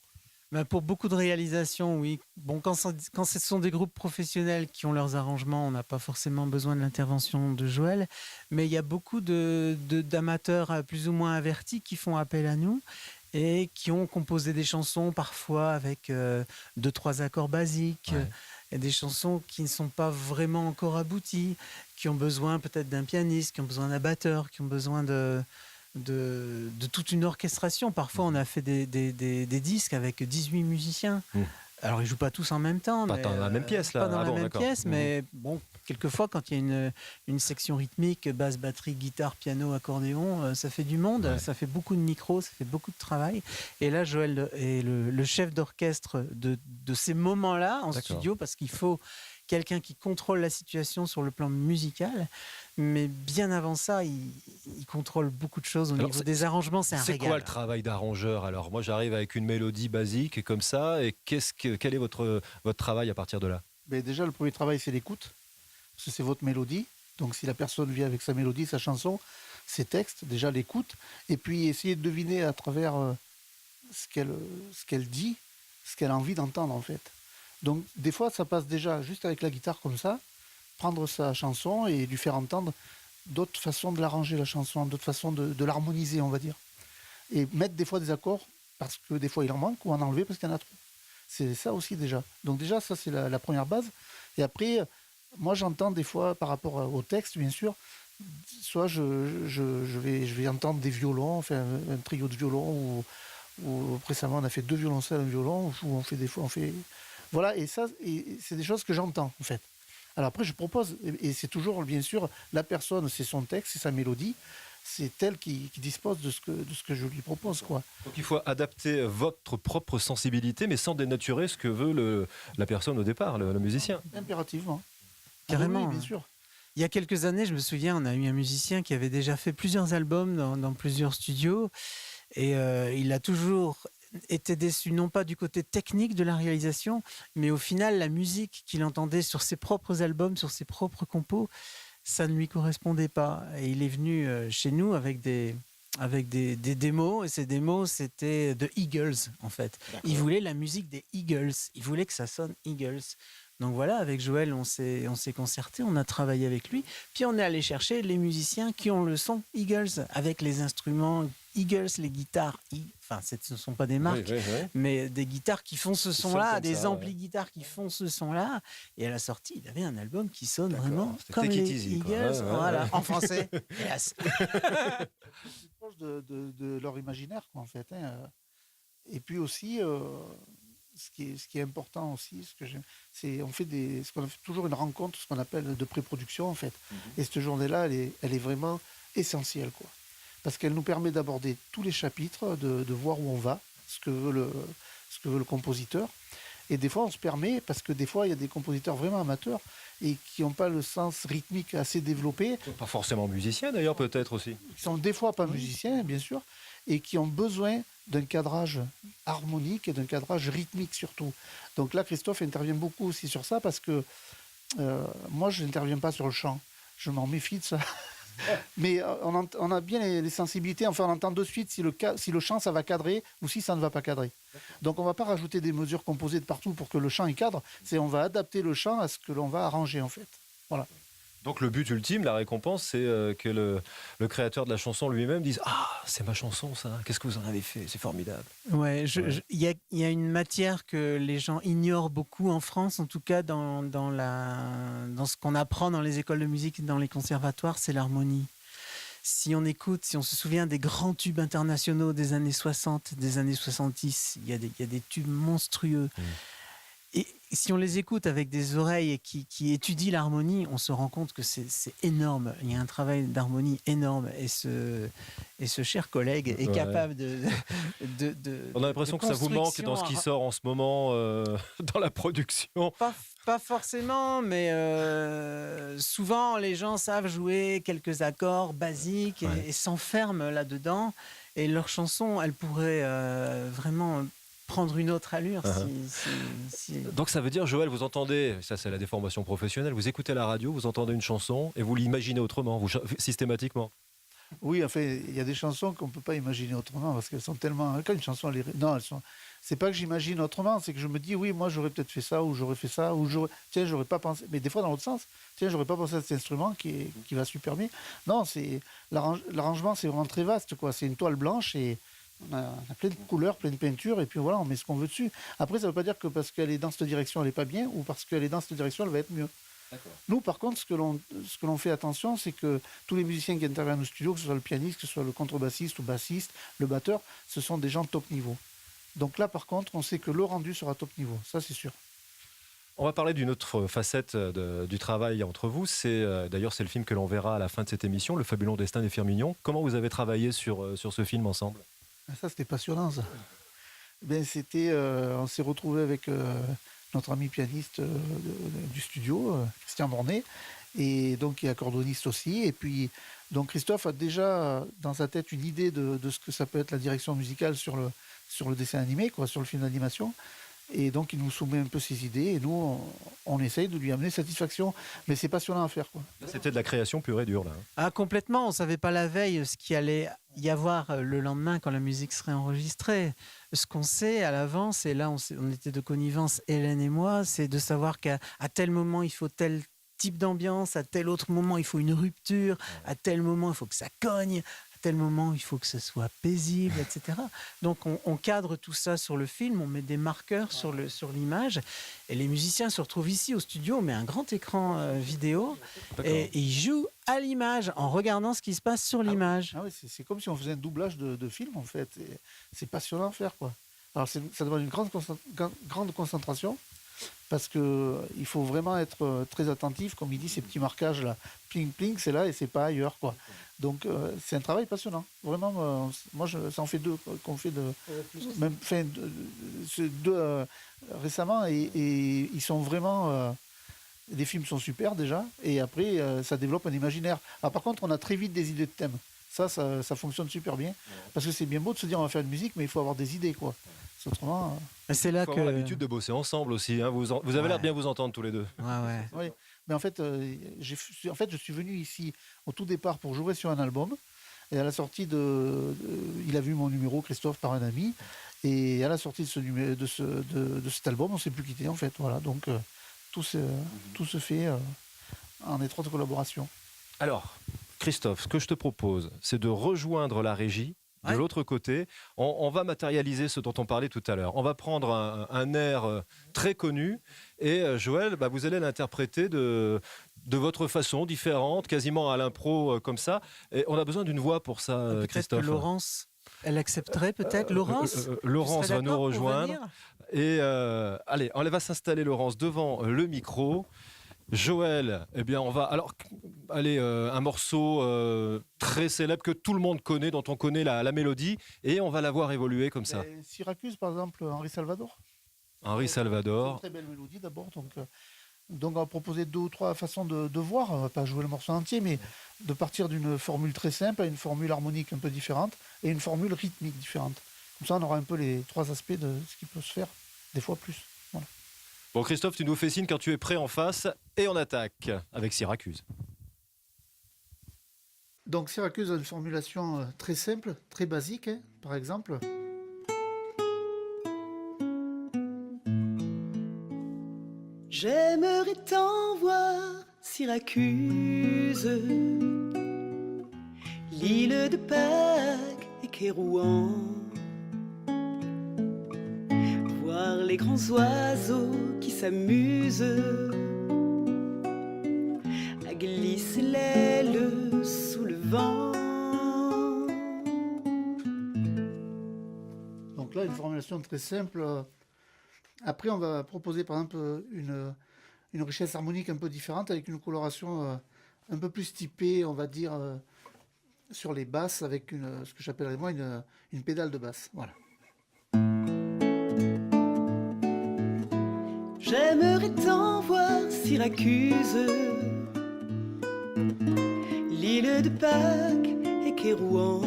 Pour beaucoup de réalisations, oui. Bon, quand ce sont des groupes professionnels qui ont leurs arrangements, on n'a pas forcément besoin de l'intervention de Joël. Mais il y a beaucoup d'amateurs plus ou moins avertis qui font appel à nous et qui ont composé des chansons parfois avec 2-3 accords basiques, Ouais. et des chansons qui ne sont pas vraiment encore abouties, qui ont besoin peut-être d'un pianiste, qui ont besoin d'un batteur, qui ont besoin de toute une orchestration. Parfois, on a fait des disques avec 18 musiciens. Mmh. Alors, ils ne jouent pas tous en même temps. Pas dans la même pièce, là. Pas dans Ah la bon, même d'accord. pièce, Mmh. mais bon, quelquefois, quand il y a une section rythmique, basse, batterie, guitare, piano, accordéon, ça fait du monde, Ouais. ça fait beaucoup de micros, ça fait beaucoup de travail. Et là, Joël est le chef d'orchestre de ces moments-là en D'accord. studio, parce qu'il faut quelqu'un qui contrôle la situation sur le plan musical. Mais bien avant ça, il contrôle beaucoup de choses au Alors, niveau des arrangements. C'est un C'est régal. quoi le travail d'arrangeur? Alors, moi, j'arrive avec une mélodie basique comme ça. Et quel est votre travail à partir de là? Mais déjà, le premier travail, c'est l'écoute, parce que c'est votre mélodie. Donc, si la personne vient avec sa mélodie, sa chanson, ses textes, déjà l'écoute, et puis essayer de deviner à travers ce qu'elle dit, ce qu'elle a envie d'entendre, en fait. Donc des fois, ça passe déjà juste avec la guitare comme ça, prendre sa chanson et lui faire entendre d'autres façons de l'arranger, la chanson, d'autres façons de l'harmoniser, on va dire. Et mettre des fois des accords parce que des fois il en manque ou en enlever parce qu'il y en a trop. C'est ça aussi déjà. Donc déjà, ça c'est la première base. Et après, moi j'entends des fois par rapport au texte, bien sûr, soit je vais entendre des violons, enfin un trio de violons, ou récemment on a fait 2 violoncelles, un violon, ou on fait des fois, voilà, et ça, c'est des choses que j'entends en fait. Alors après, je propose, et c'est toujours bien sûr, la personne, c'est son texte, c'est sa mélodie, c'est elle qui dispose de ce que je lui propose, quoi. Donc il faut adapter votre propre sensibilité, mais sans dénaturer ce que veut la personne au départ, le musicien. Impérativement. Carrément. Ah oui, bien sûr. Il y a quelques années, je me souviens, on a eu un musicien qui avait déjà fait plusieurs albums dans plusieurs studios. Et il a toujours été déçu, non pas du côté technique de la réalisation, mais au final, la musique qu'il entendait sur ses propres albums, sur ses propres compos, ça ne lui correspondait pas. Et il est venu chez nous avec des démos, et ces démos, c'était The Eagles, en fait. Il voulait la musique des Eagles, il voulait que ça sonne Eagles. Donc voilà, avec Joël, on s'est concerté, on a travaillé avec lui, puis on est allé chercher les musiciens qui ont le son Eagles, avec les instruments Eagles, les guitares, enfin ce ne sont pas des marques, mais des guitares qui font ce son-là, des amplis guitares qui font ce son-là, et à la sortie, il avait un album qui sonne vraiment comme les Eagles, voilà, en français, hélas. C'est proche de leur imaginaire, quoi, en fait. Et puis aussi... ce qui est important aussi, c'est on fait toujours une rencontre, ce qu'on appelle de pré-production en fait. Et cette journée-là, elle est vraiment essentielle, quoi. Parce qu'elle nous permet d'aborder tous les chapitres, de voir où on va, ce que veut le compositeur. Et des fois, on se permet, parce que des fois, il y a des compositeurs vraiment amateurs et qui n'ont pas le sens rythmique assez développé. Pas forcément musicien d'ailleurs, peut-être aussi. Qui sont des fois pas musiciens, bien sûr, et qui ont besoin d'un cadrage harmonique et d'un cadrage rythmique surtout. Donc là, Christophe intervient beaucoup aussi sur ça parce que moi, je n'interviens pas sur le chant. Je m'en méfie de ça. Mais on a bien les sensibilités. Enfin, on entend de suite si le chant, ça va cadrer ou si ça ne va pas cadrer. Donc, on ne va pas rajouter des mesures composées de partout pour que le chant y cadre. On va adapter le chant à ce que l'on va arranger, en fait. Voilà. Donc le but ultime, la récompense, c'est que le créateur de la chanson lui-même dise « Ah, c'est ma chanson, ça. Qu'est-ce que vous en avez fait? C'est formidable. » Ouais, il y a une matière que les gens ignorent beaucoup en France, en tout cas dans ce qu'on apprend dans les écoles de musique et dans les conservatoires, c'est l'harmonie. Si on se souvient des grands tubes internationaux des années 60, des années 70, il y a des tubes monstrueux. Et si on les écoute avec des oreilles qui étudient l'harmonie, on se rend compte que c'est énorme. Il y a un travail d'harmonie énorme. Et ce cher collègue est capable de On a l'impression que ça vous manque dans ce qui sort en ce moment dans la production. Pas forcément, mais souvent les gens savent jouer quelques accords basiques et s'enferment là-dedans. Et leur chanson, elle pourrait vraiment prendre une autre allure. Donc ça veut dire, Joël, vous entendez, ça c'est la déformation professionnelle, vous écoutez la radio, vous entendez une chanson et vous l'imaginez autrement, systématiquement. Oui, enfin, il y a des chansons qu'on ne peut pas imaginer autrement parce qu'elles sont tellement... Quand une chanson, c'est pas que j'imagine autrement, c'est que je me dis, oui, moi j'aurais peut-être fait ça, ou j'aurais fait ça, ou j'aurais pas pensé... Mais des fois dans l'autre sens, j'aurais pas pensé à cet instrument qui va super bien. Non, l'arrangement, c'est vraiment très vaste, quoi. C'est une toile blanche et... On a plein de couleurs, plein de peintures, et puis voilà, on met ce qu'on veut dessus. Après, ça ne veut pas dire que parce qu'elle est dans cette direction, elle n'est pas bien, ou parce qu'elle est dans cette direction, elle va être mieux. D'accord. Nous, par contre, ce que l'on fait attention, c'est que tous les musiciens qui interviennent au studio, que ce soit le pianiste, que ce soit le contrebassiste ou bassiste, le batteur, ce sont des gens de top niveau. Donc là, par contre, on sait que le rendu sera top niveau, ça c'est sûr. On va parler d'une autre facette du travail entre vous. D'ailleurs, c'est le film que l'on verra à la fin de cette émission, Le fabuleux destin des Firminions. Comment vous avez travaillé sur ce film ensemble ? Ça, c'était passionnant, ça. On s'est retrouvé avec notre ami pianiste du studio, Christian Mornay, et donc qui est accordoniste aussi. Et puis, donc Christophe a déjà dans sa tête une idée de ce que ça peut être la direction musicale sur le dessin animé, quoi, sur le film d'animation. Et donc, il nous soumet un peu ses idées et nous, on essaye de lui amener satisfaction. Mais c'est passionnant à faire, quoi. Là, c'était de la création pure et dure, là. Ah, complètement. On ne savait pas la veille ce qu'il allait y avoir le lendemain quand la musique serait enregistrée. Ce qu'on sait à l'avance, et là on était de connivence, Hélène et moi, c'est de savoir qu'à tel moment il faut tel type d'ambiance, à tel autre moment il faut une rupture, à tel moment il faut que ça cogne, à tel moment il faut que ce soit paisible, etc. Donc on cadre tout ça sur le film, on met des marqueurs sur l'image, et les musiciens se retrouvent ici au studio, on met un grand écran vidéo, et ils jouent à l'image en regardant ce qui se passe sur l'image. Ah oui, c'est comme si on faisait un doublage de film, en fait. Et c'est passionnant à faire, quoi. Alors, ça demande une grande concentration, parce qu'il faut vraiment être très attentif. Comme il dit, ces petits marquages-là, pling, pling, c'est là et c'est pas ailleurs, quoi. Donc, c'est un travail passionnant. Vraiment, moi, ça en fait deux qu'on fait même fait deux récemment, et ils sont vraiment... les films sont super déjà, et après ça développe un imaginaire. Alors, par contre, on a très vite des idées de thèmes. Ça fonctionne super bien, parce que c'est bien beau de se dire on va faire une musique, mais il faut avoir des idées, quoi. C'est autrement. C'est là Il faut avoir l'habitude de bosser ensemble aussi. Hein. Vous avez l'air de bien vous entendre tous les deux. Ouais. Oui, mais en fait, je suis venu ici au tout départ pour jouer sur un album, et à la sortie il a vu mon numéro, Christophe, par un ami, et à la sortie de cet album, on ne s'est plus quitté, en fait. Voilà, donc tout se fait en étroite collaboration. Alors, Christophe, ce que je te propose, c'est de rejoindre la régie de l'autre côté. On va matérialiser ce dont on parlait tout à l'heure. On va prendre un air très connu, et Joël, vous allez l'interpréter de votre façon différente, quasiment à l'impro, comme ça. Et on a besoin d'une voix pour ça, Peut-être Christophe. que Laurence, elle accepterait peut-être. Laurence Laurence va nous rejoindre. Et allez, on va s'installer, Laurence, devant le micro. Joël, eh bien, on va... Alors, allez, un morceau très célèbre que tout le monde connaît, dont on connaît la mélodie, et on va la voir évoluer comme ça. Syracuse, par exemple, Henri Salvador. Henri C'est une Salvador. très belle mélodie, d'abord. Donc on va proposer 2 ou 3 façons de voir. On ne va pas jouer le morceau entier, mais de partir d'une formule très simple à une formule harmonique un peu différente et une formule rythmique différente. Comme ça, on aura un peu les 3 aspects de ce qui peut se faire, des fois plus. Voilà. Bon, Christophe, tu nous fais signe quand tu es prêt en face, et on attaque avec Syracuse. Donc Syracuse a une formulation très simple, très basique, hein, par exemple. J'aimerais tant voir Syracuse, l'île de Pâques et Kérouan, voir les grands oiseaux qui s'amusent à glisser l'aile sous le vent. Donc là, une formulation très simple. Après, on va proposer par exemple une richesse harmonique un peu différente, avec une coloration un peu plus typée, on va dire, sur les basses, avec ce que j'appellerais moi une pédale de basse. Voilà. J'aimerais tant voir Syracuse, l'île de Pâques et Kérouan,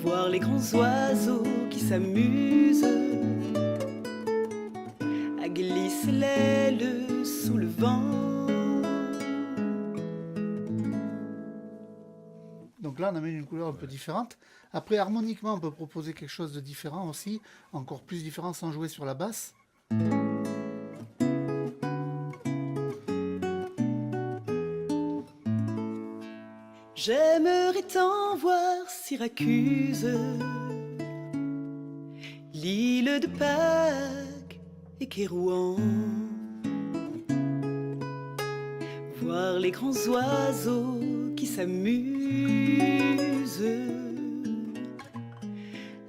voir les grands oiseaux qui s'amusent à glisser l'aile sous le vent. Donc là, on amène une couleur un peu différente. Après, harmoniquement, on peut proposer quelque chose de différent aussi, encore plus différent sans jouer sur la basse. J'aimerais tant voir Syracuse, l'île de Pâques et Kérouan, voir les grands oiseaux qui s'amusent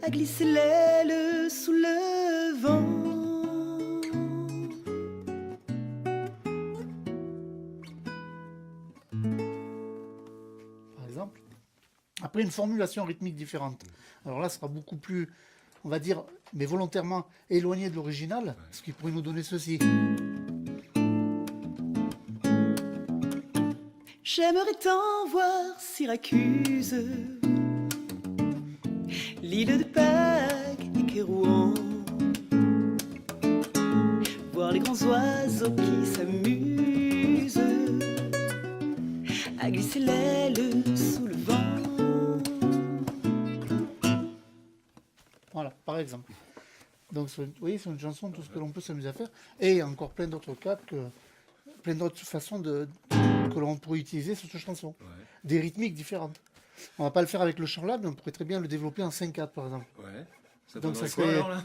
à glisser l'aile sous le vent. Par exemple. Après, une formulation rythmique différente. Alors là, ce sera beaucoup plus, on va dire, mais volontairement éloigné de l'original, ce qui pourrait nous donner ceci. J'aimerais tant voir Syracuse, l'île de Pâques et Kérouan, oiseaux qui s'amusent à glisser l'aile sous le vent. Voilà, par exemple. Donc, vous voyez, c'est une chanson, tout ce que l'on peut s'amuser à faire. Et il y a encore plein d'autres cas, plein d'autres façons que l'on pourrait utiliser sur cette chanson. Ouais. Des rythmiques différentes. On va pas le faire avec le chant là, mais on pourrait très bien le développer en 5/4 par exemple. Ouais. Ça Donc donnerait ça quoi serait. alors là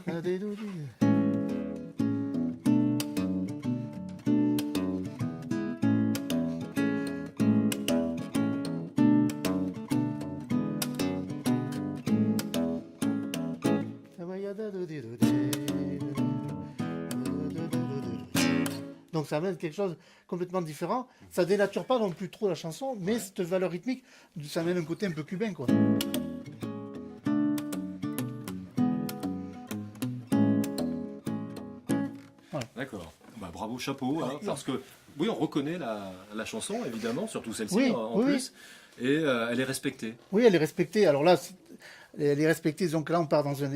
Donc ça amène quelque chose de complètement différent. Ça dénature pas non plus trop la chanson, mais cette valeur rythmique, ça amène un côté un peu cubain, quoi. D'accord. Bah, bravo, chapeau. Hein, parce que, oui, on reconnaît la chanson, évidemment, surtout celle-ci Oui, en oui, plus. Et elle est respectée. Oui, elle est respectée. Alors là, elle est respectée. Donc là, on part dans un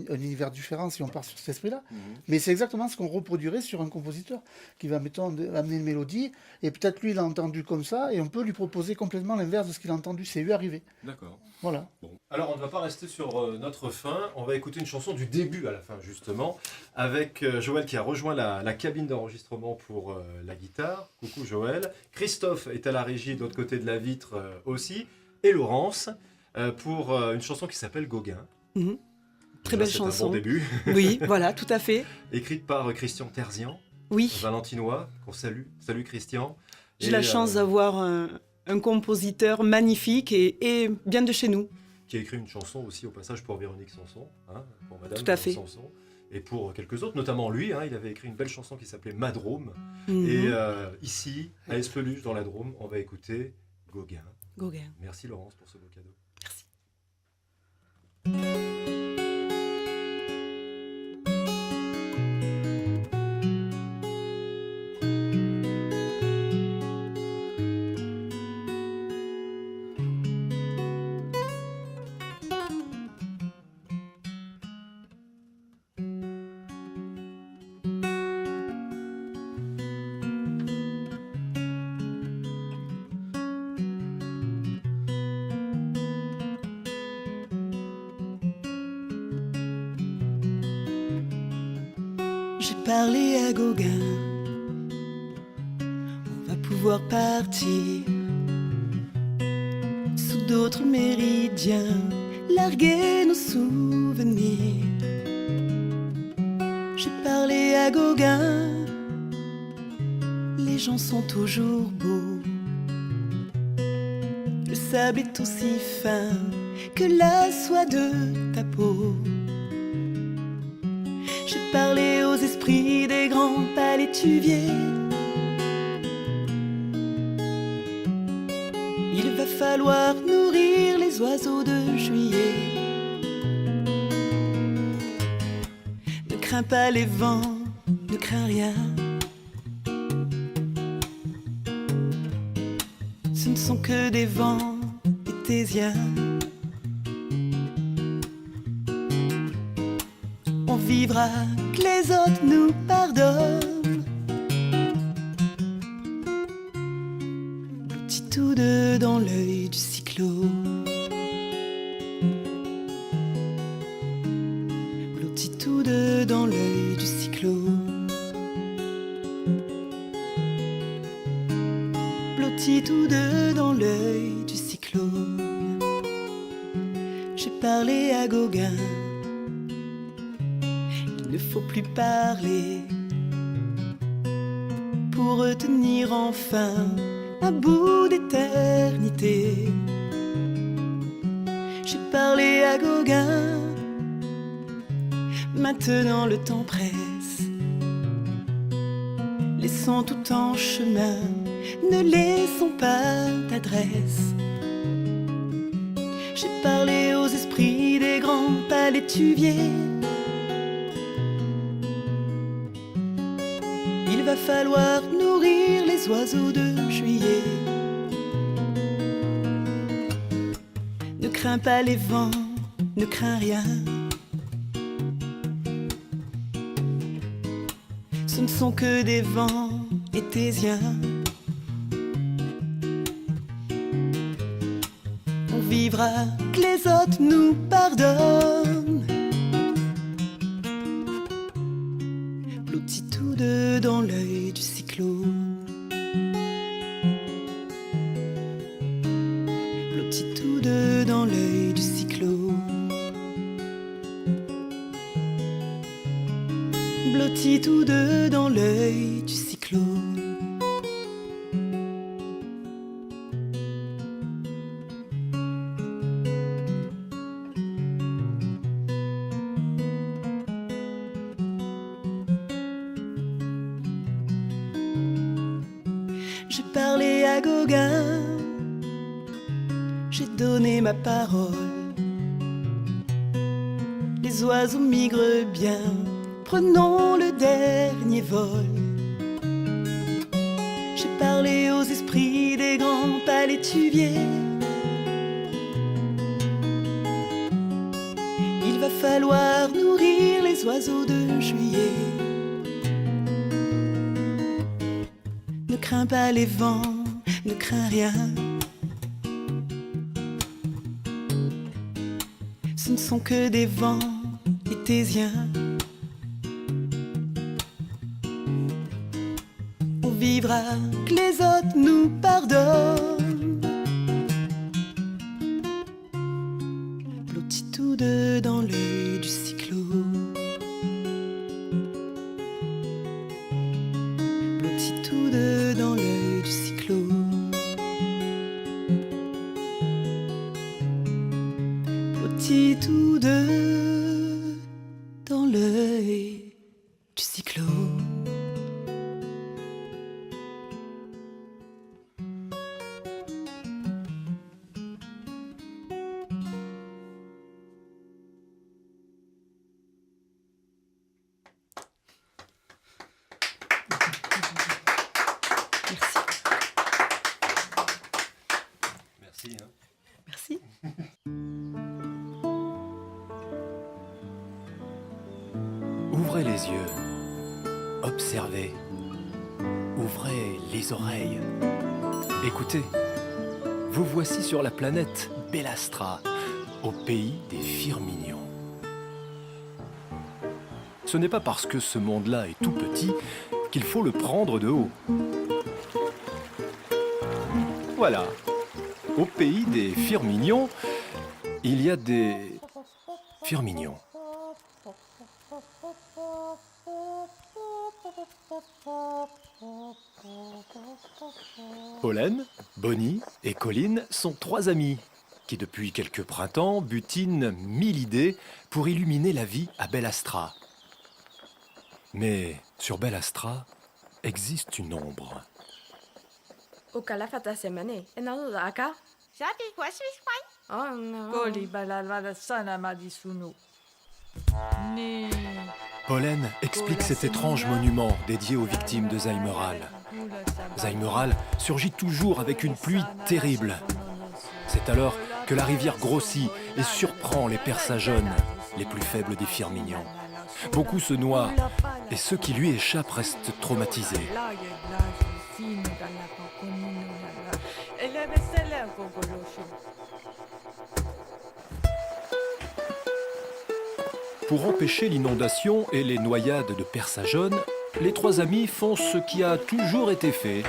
univers différent si on part sur cet esprit-là. Mais c'est exactement ce qu'on reproduirait sur un compositeur qui va, mettons, amener une mélodie. Et peut-être lui, il a entendu comme ça. Et on peut lui proposer complètement l'inverse de ce qu'il a entendu. C'est lui arrivé. D'accord. Voilà. Bon. Alors, on ne va pas rester sur notre fin. On va écouter une chanson du début à la fin, justement, avec Joël qui a rejoint la cabine d'enregistrement pour la guitare. Coucou Joël. Christophe est à la régie de l'autre côté de la vitre aussi. Et Laurence pour une chanson qui s'appelle Gauguin. Très Déjà, belle c'est chanson. un bon début. Oui, voilà, tout à fait. Écrite par Christian Terzian, Oui, valentinois, qu'on salue. Salut Christian. j'ai Et, la chance d'avoir un compositeur magnifique et bien de chez nous. qui a écrit une chanson aussi au passage pour Véronique Sanson, hein, pour Madame Tout à fait. Sanson, et pour quelques autres, notamment lui, hein, il avait écrit une belle chanson qui s'appelait Ma Drôme. Mhm. Et ici, à Espeluche, dans la Drôme, on va écouter Gauguin. Gauguin. Merci Laurence pour ce beau cadeau. Merci. J'ai parlé à Gauguin, on va pouvoir partir sous d'autres méridiens, larguer nos souvenirs. J'ai parlé à Gauguin, les gens sont toujours beaux, le sable est aussi fin que la soie de ta peau. J'ai parlé aux esprits des grands palétuviers. Il va falloir nourrir les oiseaux de juillet. Ne crains pas les vents, ne crains rien. Ce ne sont que des vents étésiens. On vivra, que les autres nous pardonnent. Blottis tous deux dans l'œil du cyclone. Blottis tous deux dans l'œil du cyclone. Blottis tous deux dans l'œil du cyclone. J'ai parlé à Gauguin. Il ne faut plus parler pour retenir enfin un bout d'éternité. J'ai parlé à Gauguin, maintenant le temps presse. Laissons tout en chemin, ne laissons pas d'adresse. J'ai parlé aux esprits des grands palétuviers. Il va falloir nourrir les oiseaux de juillet. Ne crains pas les vents, ne crains rien. Ce Ce ne sont que des vents étésiens. On vivra que les autres nous pardonnent. Blottis tous deux dans l'œil du cyclone. Blottis tous deux dans l'œil du cyclone. Blottis tous deux dans l'œil du cyclone. J'ai parlé à Gauguin, j'ai donné ma parole. Les oiseaux migrent bien, prenons le dernier vol. J'ai parlé aux esprits des grands palétuviers. Il va falloir nourrir les oiseaux de juillet. Ne crains pas les vents, ne crains rien. Ce ne sont que des vents étésiens. On vivra que les autres nous pardonnent. Blottis tous deux dans l'œil du cyclone. Blottis tous deux dans l'œil du cyclone. Blottis tous deux dans l'œil du cyclone. Merci. Merci. Merci. Ouvrez les yeux, observez, ouvrez les oreilles, écoutez. Vous voici sur la planète Bellastra, au pays des Firminions. Ce n'est pas parce que ce monde-là est tout petit qu'il faut le prendre de haut. Voilà, au pays des Firminions, il y a des Firminions. Pollen, Bonnie et Colline sont trois amis qui, depuis quelques printemps, butinent 1000 idées pour illuminer la vie à Bellastra. Mais sur Bellastra existe une ombre. Ukalafata semane. Enado aka. Sabi quoi Oh non. Koli balalala sana madisunu. Ni. Pollen explique cet étrange monument dédié aux victimes de Zaimeral. Zaimeral surgit toujours avec une pluie terrible. C'est alors que la rivière grossit et surprend les Persajones, les plus faibles des Firminions. Beaucoup se noient et ceux qui lui échappent restent traumatisés. Pour empêcher l'inondation et les noyades de Persajones, les trois amis font ce qui a toujours été fait,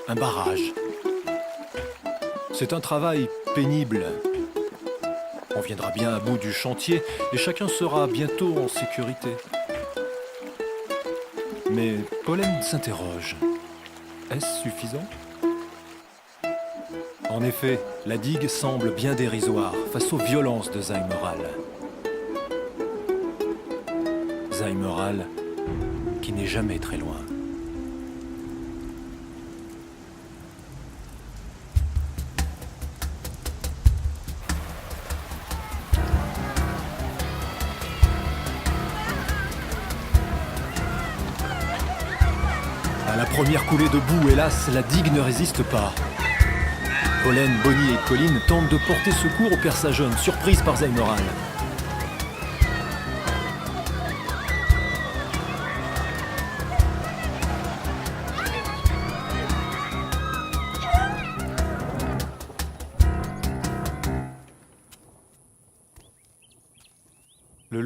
un barrage. C'est un travail pénible. On viendra bien à bout du chantier et chacun sera bientôt en sécurité. Mais Pollen s'interroge. Est-ce suffisant ? En effet, la digue semble bien dérisoire face aux violences de Zaimeral. Zaimeral qui n'est jamais très loin. À la première coulée de boue, hélas, la digue ne résiste pas. Pollen, Bonnie et Colline tentent de porter secours aux Persajones, surprises par Zaimeral.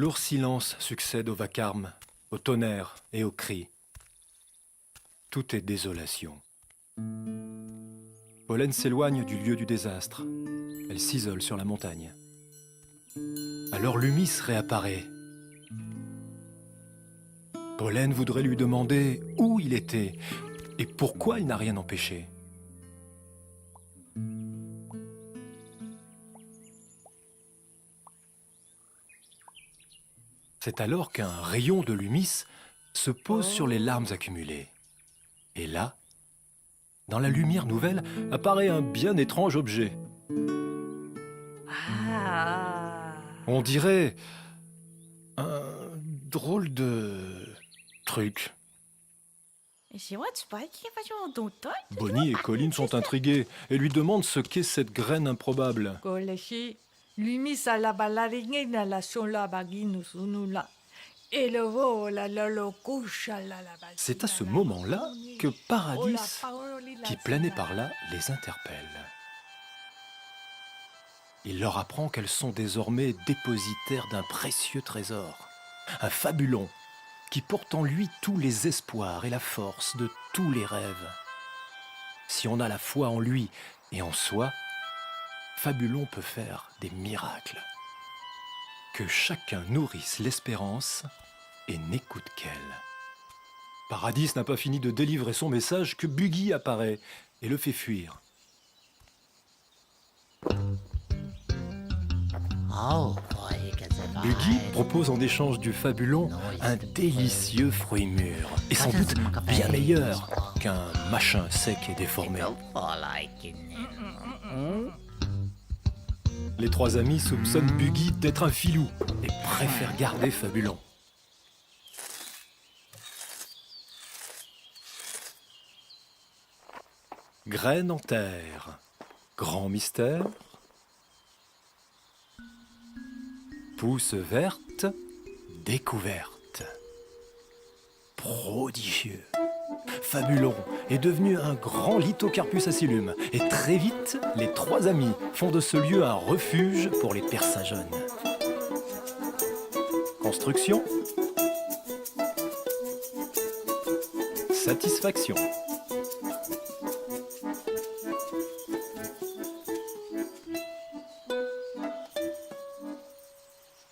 lourd silence succède au vacarme, au tonnerre et aux cris. Tout est désolation. Pollen s'éloigne du lieu du désastre. Elle s'isole sur la montagne. Alors Lumis réapparaît. Pollen voudrait lui demander où il était et pourquoi il n'a rien empêché. C'est alors qu'un rayon de Lumis se pose sur les larmes accumulées. Et là, dans la lumière nouvelle, apparaît un bien étrange objet. On dirait un drôle de truc. Bonnie et Colline sont intrigués et lui demandent ce qu'est cette graine improbable. C'est à ce moment-là que Paradis, qui planait par là, les interpelle. Il leur apprend qu'elles sont désormais dépositaires d'un précieux trésor, un fabulon qui porte en lui tous les espoirs et la force de tous les rêves. Si on a la foi en lui et en soi, Fabulon peut faire des miracles. Que chacun nourrisse l'espérance et n'écoute qu'elle. Paradis n'a pas fini de délivrer son message que Buggy apparaît et le fait fuir. Buggy propose en échange du Fabulon un délicieux fruit mûr, et sans doute bien meilleur qu'un machin sec et déformé. Les trois amis soupçonnent Buggy d'être un filou et préfèrent garder Fabulon. Graine en terre, grand mystère. Pousse verte, découverte. Prodigieux. Fabulon est devenu un grand lithocarpus acilume et très vite, les trois amis font de ce lieu un refuge pour les persageonnes. Construction. Satisfaction.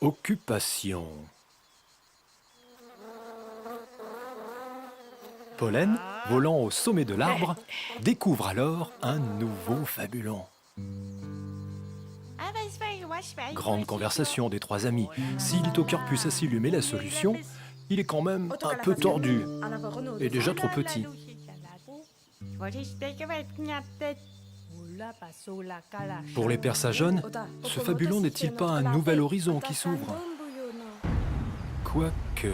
Occupation. Pollen, volant au sommet de l'arbre, découvre alors un nouveau Fabulon. Grande conversation des trois amis. Si Lithocarpus acilume est la solution, il est quand même un peu tordu et déjà trop petit. Pour les persageonnes, ce Fabulon n'est-il pas un nouvel horizon qui s'ouvre? Quoique...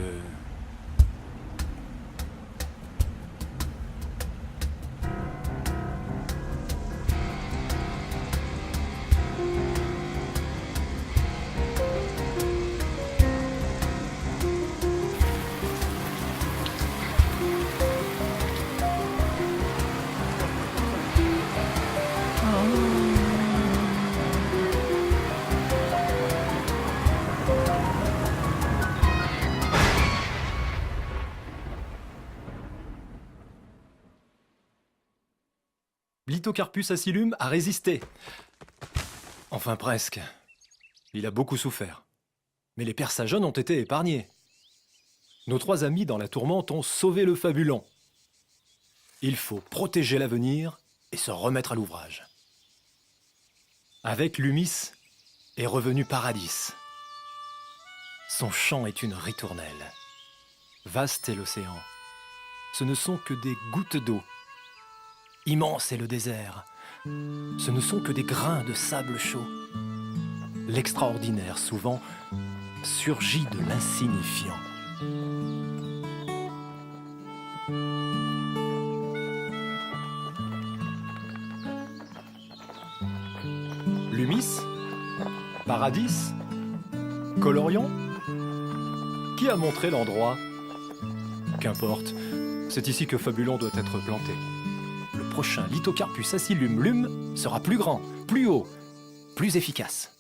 Lithocarpus acilume a résisté. Enfin presque. Il a beaucoup souffert. Mais les persageonnes ont été épargnés. Nos trois amis dans la tourmente ont sauvé le Fabulon. Il faut protéger l'avenir et se remettre à l'ouvrage. Avec Lumis est revenu Paradis. Son chant est une ritournelle. Vaste est l'océan. Ce ne sont que des gouttes d'eau. Immense est le désert. Ce ne sont que des grains de sable chaud. L'extraordinaire, souvent, surgit de l'insignifiant. Lumis? Paradis? Colorion? Qui a montré l'endroit? Qu'importe, c'est ici que Fabulon doit être planté. Le prochain Lithocarpus acilume sera plus grand, plus haut, plus efficace.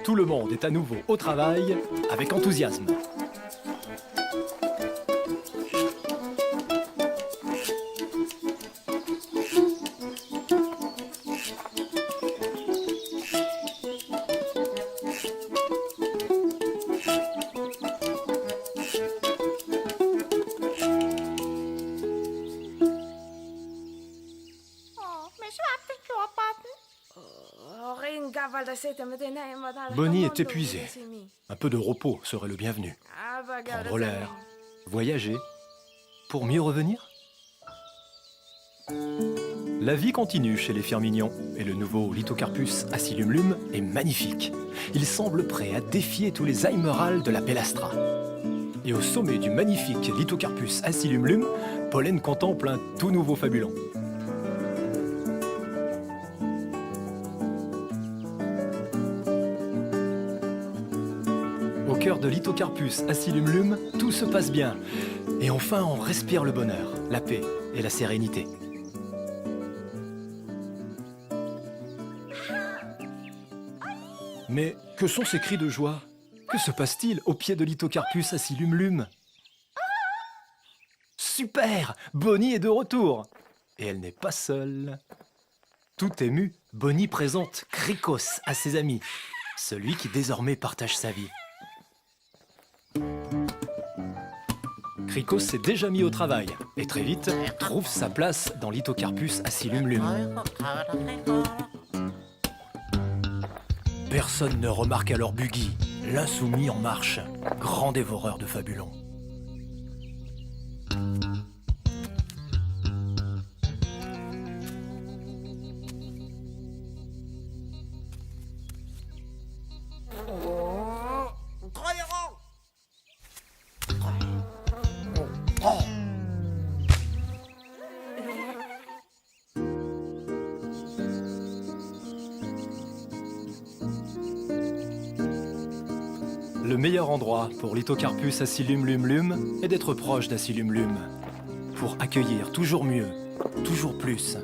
Tout le monde est à nouveau au travail avec enthousiasme. Bonnie est épuisée. Un peu de repos serait le bienvenu. Prendre l'air, voyager, pour mieux revenir. La vie continue chez les Firminions et le nouveau Lithocarpus acilumlum est magnifique. Il semble prêt à défier tous les Eimerals de la Pélastra. Et au sommet du magnifique Lithocarpus acilumlum, Pollen contemple un tout nouveau fabulon. Au cœur de Lithocarpus acilumlum, tout se passe bien. Et enfin, on respire le bonheur, la paix et la sérénité. Mais que sont ces cris de joie? Que se passe-t-il au pied de Lithocarpus acilumlum? Super! Bonnie est de retour! Et elle n'est pas seule. Tout émue, Bonnie présente Krikos à ses amis, celui qui désormais partage sa vie. Krikos s'est déjà mis au travail et très vite trouve sa place dans Lithocarpus acilumlum. Personne ne remarque alors Buggy, l'insoumis en marche, grand dévoreur de fabulons. Le meilleur endroit pour Lithocarpus acilumlum est d'être proche d'acilumlum, pour accueillir toujours mieux, toujours plus.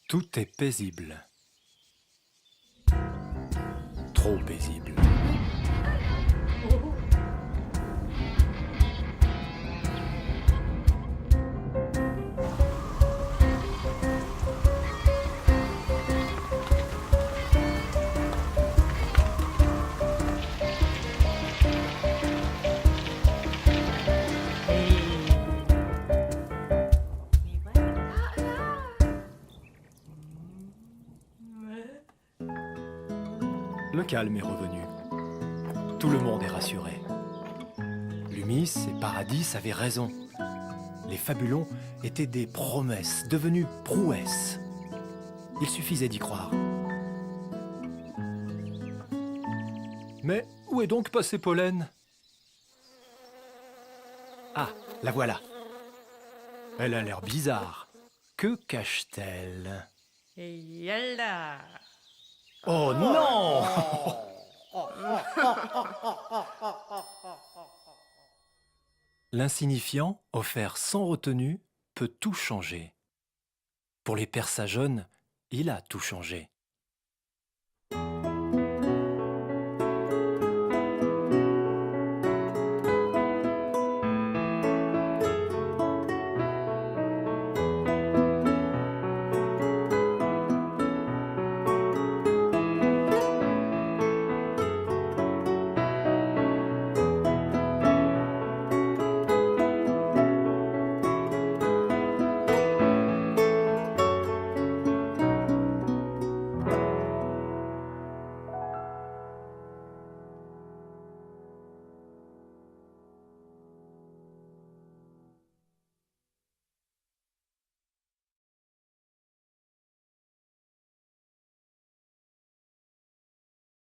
Tout est paisible. Trop paisible. Le calme est revenu. Tout le monde est rassuré. Lumis et Paradis avaient raison. Les fabulons étaient des promesses devenues prouesses. Il suffisait d'y croire. Mais où est donc passée Pollen? Ah, la voilà. Elle a l'air bizarre. Que cache-t-elle? Et yalla! Oh non! L'insignifiant, offert sans retenue, peut tout changer. Pour les Persajones, il a tout changé.